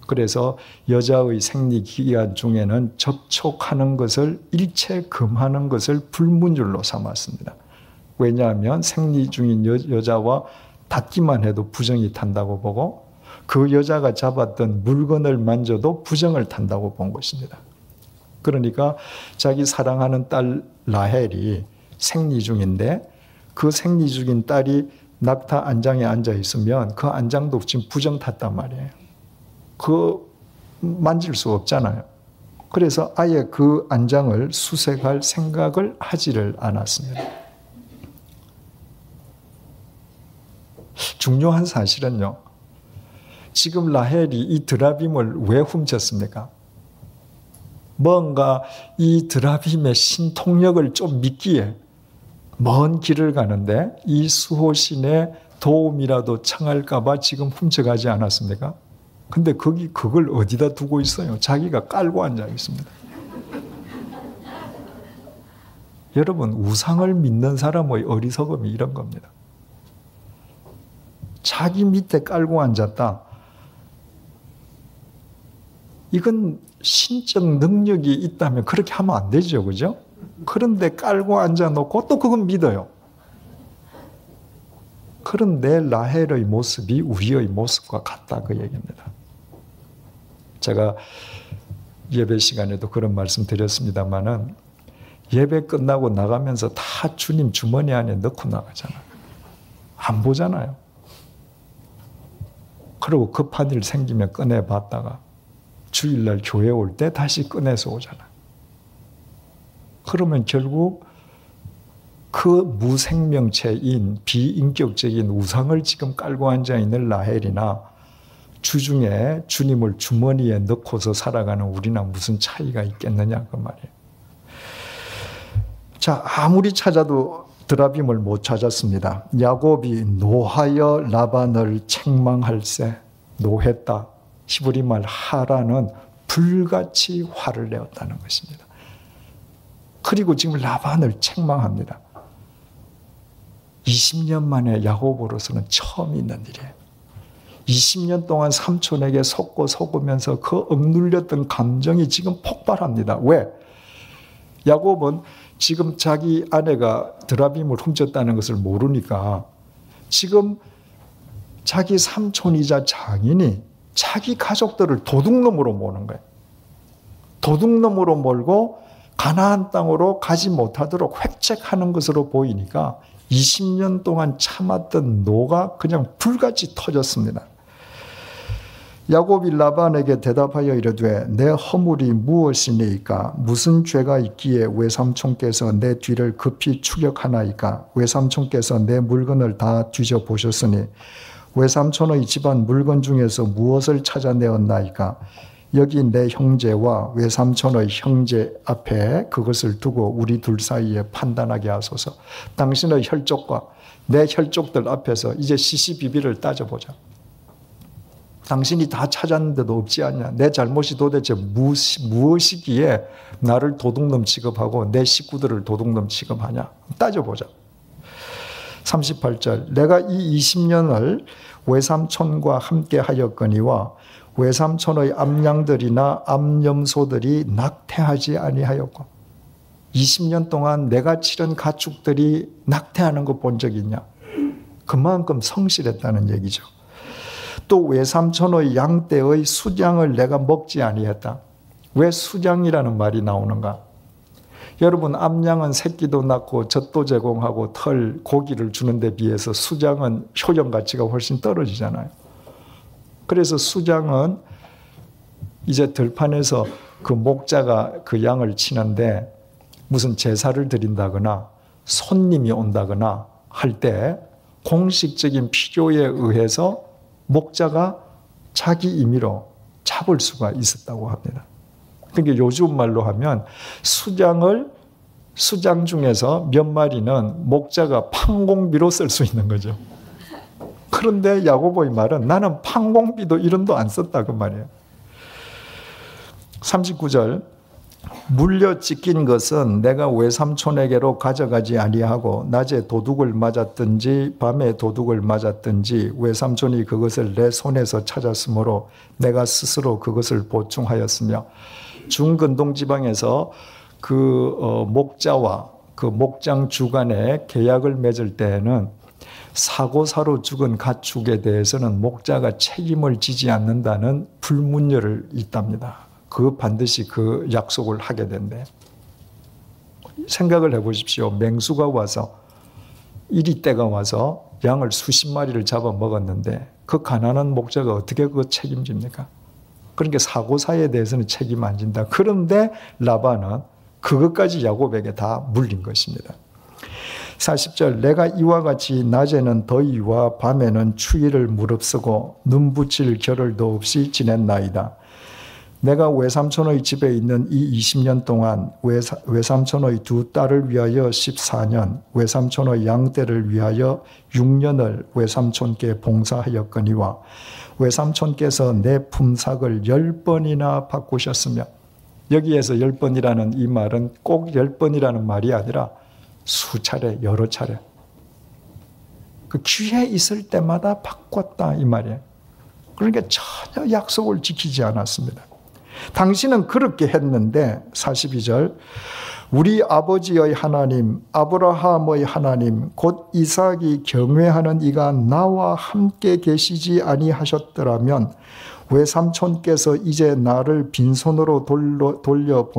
그래서 여자의 생리 기간 중에는 접촉하는 것을 일체 금하는 것을 불문율로 삼았습니다. 왜냐하면 생리 중인 여자와 닿기만 해도 부정이 탄다고 보고 그 여자가 잡았던 물건을 만져도 부정을 탄다고 본 것입니다. 그러니까 자기 사랑하는 딸 라헬이 생리 중인데 그 생리 중인 딸이 낙타 안장에 앉아 있으면 그 안장도 지금 부정 탔단 말이에요. 그 만질 수 없잖아요. 그래서 아예 그 안장을 수색할 생각을 하지를 않았습니다. 중요한 사실은요. 지금 라헬이 이 드라빔을 왜 훔쳤습니까? 뭔가 이 드라빔의 신통력을 좀 믿기에 먼 길을 가는데 이 수호신의 도움이라도 청할까 봐 지금 훔쳐가지 않았습니까? 근데 그걸 어디다 두고 있어요? 자기가 깔고 앉아 있습니다. 여러분, 우상을 믿는 사람의 어리석음이 이런 겁니다. 자기 밑에 깔고 앉았다. 이건 신적 능력이 있다면 그렇게 하면 안 되죠. 그죠? 그런데 깔고 앉아놓고 또 그건 믿어요. 그런데 라헬의 모습이 우리의 모습과 같다 그 얘기입니다. 제가 예배 시간에도 그런 말씀 드렸습니다마는 예배 끝나고 나가면서 다 주님 주머니 안에 넣고 나가잖아요. 안 보잖아요. 그리고 급한 일 생기면 꺼내봤다가 주일날 교회 올 때 다시 꺼내서 오잖아요. 그러면 결국 그 무생명체인 비인격적인 우상을 지금 깔고 앉아있는 라헬이나 주중에 주님을 주머니에 넣고서 살아가는 우리랑 무슨 차이가 있겠느냐 그 말이에요. 자, 아무리 찾아도 드라빔을 못 찾았습니다. 야곱이 노하여 라반을 책망할세. 노했다. 히브리 말 하라는 불같이 화를 내었다는 것입니다. 그리고 지금 라반을 책망합니다. 20년 만에 야곱으로서는 처음 있는 일이에요. 20년 동안 삼촌에게 속고 속으면서 그 억눌렸던 감정이 지금 폭발합니다. 왜? 야곱은 지금 자기 아내가 드라빔을 훔쳤다는 것을 모르니까 지금 자기 삼촌이자 장인이 자기 가족들을 도둑놈으로 모는 거예요. 도둑놈으로 몰고 가나안 땅으로 가지 못하도록 획책하는 것으로 보이니까 20년 동안 참았던 노가 그냥 불같이 터졌습니다. 야곱이 라반에게 대답하여 이르되 내 허물이 무엇이니까? 무슨 죄가 있기에 외삼촌께서 내 뒤를 급히 추격하나이까? 외삼촌께서 내 물건을 다 뒤져보셨으니 외삼촌의 집안 물건 중에서 무엇을 찾아내었나이까? 여기 내 형제와 외삼촌의 형제 앞에 그것을 두고 우리 둘 사이에 판단하게 하소서. 당신의 혈족과 내 혈족들 앞에서 이제 시시비비를 따져보자. 당신이 다 찾았는데도 없지 않냐? 내 잘못이 도대체 무엇이기에 나를 도둑놈 취급하고 내 식구들을 도둑놈 취급하냐? 따져보자. 38절 내가 이 20년을 외삼촌과 함께 하였거니와 외삼촌의 암양들이나 암염소들이 낙태하지 아니하였고 20년 동안 내가 치른 가축들이 낙태하는 거 본 적 있냐? 그만큼 성실했다는 얘기죠. 또 외삼촌의 양떼의 수장을 내가 먹지 아니했다. 왜 수장이라는 말이 나오는가? 여러분, 암양은 새끼도 낳고 젖도 제공하고 털, 고기를 주는 데 비해서 수장은 효용 가치가 훨씬 떨어지잖아요. 그래서 수장은 이제 들판에서 그 목자가 그 양을 치는데 무슨 제사를 드린다거나 손님이 온다거나 할 때 공식적인 필요에 의해서 목자가 자기 임의로 잡을 수가 있었다고 합니다. 그러니까 요즘 말로 하면 수장 중에서 몇 마리는 목자가 판공비로 쓸 수 있는 거죠. 그런데 야고보의 말은 나는 판공비도 이런도 안 썼다 그 말이에요. 39절 물려 찢긴 것은 내가 외삼촌에게로 가져가지 아니하고 낮에 도둑을 맞았든지 밤에 도둑을 맞았든지 외삼촌이 그것을 내 손에서 찾았으므로 내가 스스로 그것을 보충하였으며 중근동 지방에서 그 목자와 그 목장 주간에 계약을 맺을 때에는 사고사로 죽은 가축에 대해서는 목자가 책임을 지지 않는다는 불문율이 있답니다. 그 반드시 그 약속을 하게 된대. 생각을 해보십시오. 맹수가 와서 이리 때가 와서 양을 수십 마리를 잡아먹었는데 그 가난한 목자가 어떻게 그거 책임집니까? 그러니까 사고사에 대해서는 책임 안 진다. 그런데 라반은 그것까지 야곱에게 다 물린 것입니다. 40절 내가 이와 같이 낮에는 더위와 밤에는 추위를 무릅쓰고 눈붙일 겨를도 없이 지냈나이다. 내가 외삼촌의 집에 있는 이 20년 동안 외삼촌의 두 딸을 위하여 14년, 외삼촌의 양떼를 위하여 6년을 외삼촌께 봉사하였거니와 외삼촌께서 내 품삯을 10번이나 바꾸셨으며, 여기에서 10번이라는 이 말은 꼭 10번이라는 말이 아니라 수차례, 여러 차례. 그 기회 있을 때마다 바꿨다 이 말이에요. 그러니까 전혀 약속을 지키지 않았습니다. 당신은 그렇게 했는데 42절 우리 아버지의 하나님 아브라함의 하나님 곧 이삭이 경외하는 이가 나와 함께 계시지 아니하셨더라면 외삼촌께서 이제 나를 빈손으로 돌려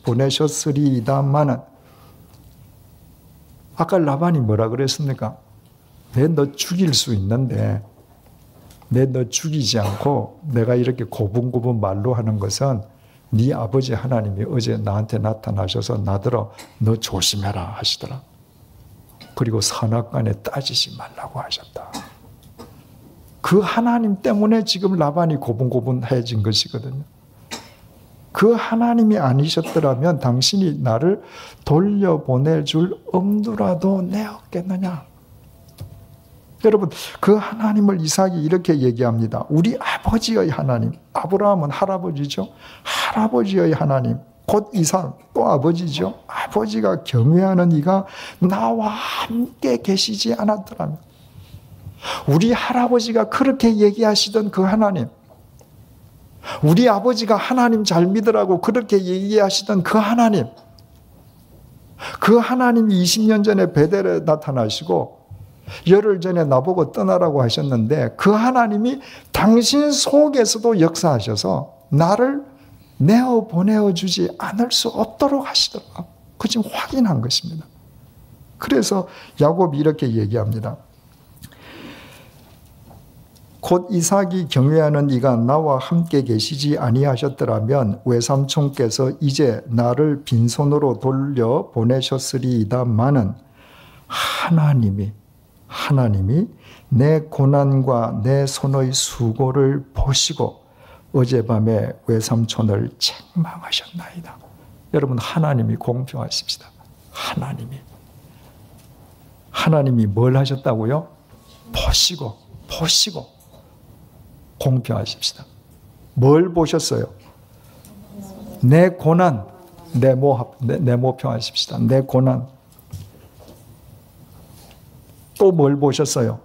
보내셨으리이다마는, 아까 라반이 뭐라 그랬습니까? 내 너 죽일 수 있는데 내 너 죽이지 않고 내가 이렇게 고분고분 말로 하는 것은 네 아버지 하나님이 어제 나한테 나타나셔서 나더러 너 조심해라 하시더라. 그리고 선악간에 따지지 말라고 하셨다. 그 하나님 때문에 지금 라반이 고분고분해진 것이거든요. 그 하나님이 아니셨더라면 당신이 나를 돌려보내줄 엄두라도 내었겠느냐. 여러분, 그 하나님을 이삭이 이렇게 얘기합니다. 우리 아버지의 하나님, 아브라함은 할아버지죠. 할아버지의 하나님, 곧 이삭, 또 아버지죠. 아버지가 경외하는 이가 나와 함께 계시지 않았더라면, 우리 할아버지가 그렇게 얘기하시던 그 하나님, 우리 아버지가 하나님 잘 믿으라고 그렇게 얘기하시던 그 하나님이 20년 전에 베델에 나타나시고 열흘 전에 나보고 떠나라고 하셨는데, 그 하나님이 당신 속에서도 역사하셔서 나를 내어 보내주지 않을 수 없도록 하시더라. 그 지금 확인한 것입니다. 그래서 야곱이 이렇게 얘기합니다. 곧 이삭이 경외하는 이가 나와 함께 계시지 아니하셨더라면 외삼촌께서 이제 나를 빈손으로 돌려 보내셨으리이다마는 하나님이 내 고난과 내 손의 수고를 보시고 어젯밤에 외삼촌을 책망하셨나이다. 여러분, 하나님이 공평하십시다. 하나님이 뭘 하셨다고요? 보시고 공평하십시다. 뭘 보셨어요? 내 고난, 내모 평하십시다. 내 고난. 또 뭘 보셨어요?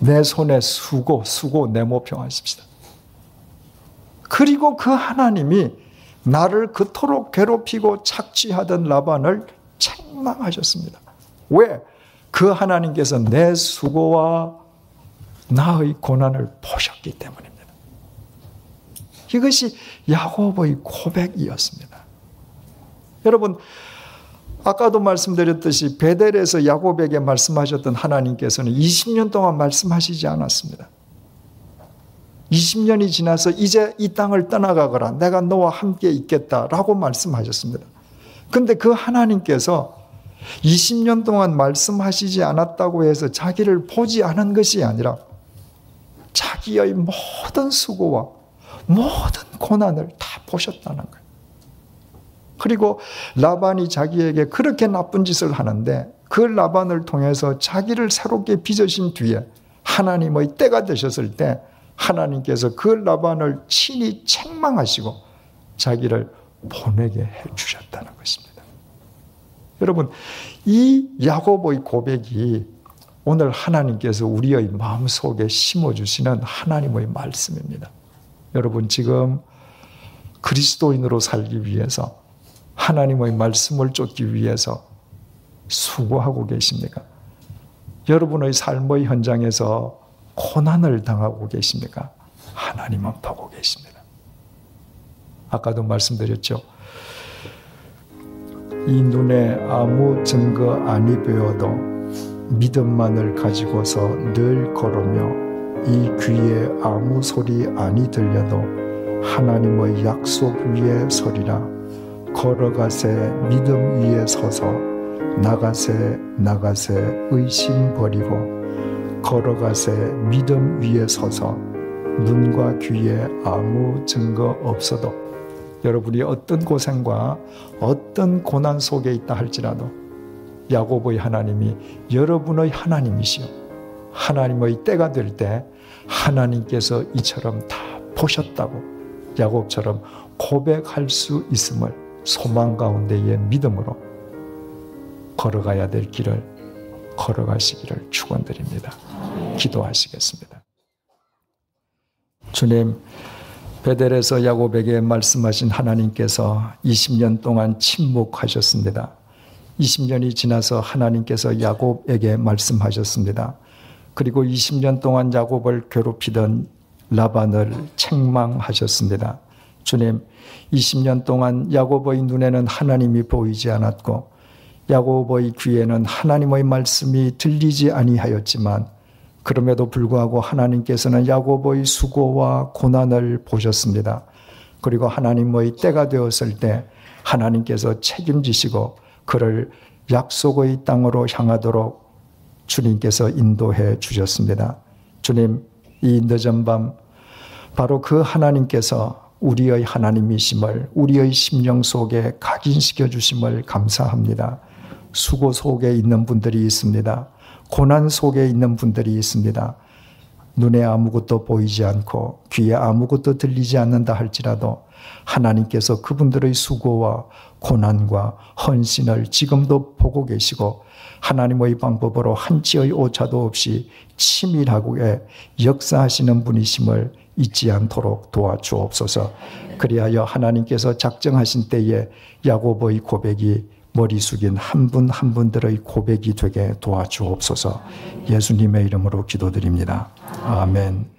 내 손의 수고, 내모 평하십시다. 그리고 그 하나님이 나를 그토록 괴롭히고 착취하던 라반을 책망하셨습니다. 왜? 그 하나님께서 내 수고와 나의 고난을 보셨기 때문입니다. 이것이 야곱의 고백이었습니다. 여러분, 아까도 말씀드렸듯이 베델에서 야곱에게 말씀하셨던 하나님께서는 20년 동안 말씀하시지 않았습니다. 20년이 지나서 이제 이 땅을 떠나가거라, 내가 너와 함께 있겠다라고 말씀하셨습니다. 그런데 그 하나님께서 20년 동안 말씀하시지 않았다고 해서 자기를 보지 않은 것이 아니라 자기의 모든 수고와 모든 고난을 다 보셨다는 거예요. 그리고 라반이 자기에게 그렇게 나쁜 짓을 하는데 그 라반을 통해서 자기를 새롭게 빚으신 뒤에 하나님의 때가 되셨을 때 하나님께서 그 라반을 친히 책망하시고 자기를 보내게 해주셨다는 것입니다. 여러분, 이 야곱의 고백이 오늘 하나님께서 우리의 마음속에 심어주시는 하나님의 말씀입니다. 여러분, 지금 그리스도인으로 살기 위해서, 하나님의 말씀을 쫓기 위해서 수고하고 계십니까? 여러분의 삶의 현장에서 고난을 당하고 계십니까? 하나님은 보고 계십니다. 아까도 말씀드렸죠. 이 눈에 아무 증거 아니 보여도 믿음만을 가지고서 늘 걸으며 이 귀에 아무 소리 아니 들려도 하나님의 약속 위에 서리라. 걸어가세 믿음 위에 서서 나가세 의심 버리고 걸어가세 믿음 위에 서서 눈과 귀에 아무 증거 없어도 여러분이 어떤 고생과 어떤 고난 속에 있다 할지라도 야곱의 하나님이 여러분의 하나님이시오. 하나님의 때가 될 때 하나님께서 이처럼 다 보셨다고 야곱처럼 고백할 수 있음을 소망 가운데의 믿음으로 걸어가야 될 길을 걸어가시기를 축원드립니다. 기도하시겠습니다. 주님, 베델에서 야곱에게 말씀하신 하나님께서 20년 동안 침묵하셨습니다. 20년이 지나서 하나님께서 야곱에게 말씀하셨습니다. 그리고 20년 동안 야곱을 괴롭히던 라반을 책망하셨습니다. 주님, 20년 동안 야곱의 눈에는 하나님이 보이지 않았고 야곱의 귀에는 하나님의 말씀이 들리지 아니하였지만 그럼에도 불구하고 하나님께서는 야곱의 수고와 고난을 보셨습니다. 그리고 하나님의 때가 되었을 때 하나님께서 책임지시고 그를 약속의 땅으로 향하도록 주님께서 인도해 주셨습니다. 주님, 이 늦은 밤 바로 그 하나님께서 우리의 하나님이심을 우리의 심령 속에 각인시켜 주심을 감사합니다. 수고 속에 있는 분들이 있습니다. 고난 속에 있는 분들이 있습니다. 눈에 아무것도 보이지 않고 귀에 아무것도 들리지 않는다 할지라도 하나님께서 그분들의 수고와 고난과 헌신을 지금도 보고 계시고 하나님의 방법으로 한치의 오차도 없이 치밀하게 역사하시는 분이심을 잊지 않도록 도와주옵소서. 그리하여 하나님께서 작정하신 때에 야곱의 고백이 머리 숙인 한 분 한 분들의 고백이 되게 도와주옵소서. 예수님의 이름으로 기도드립니다. 아멘.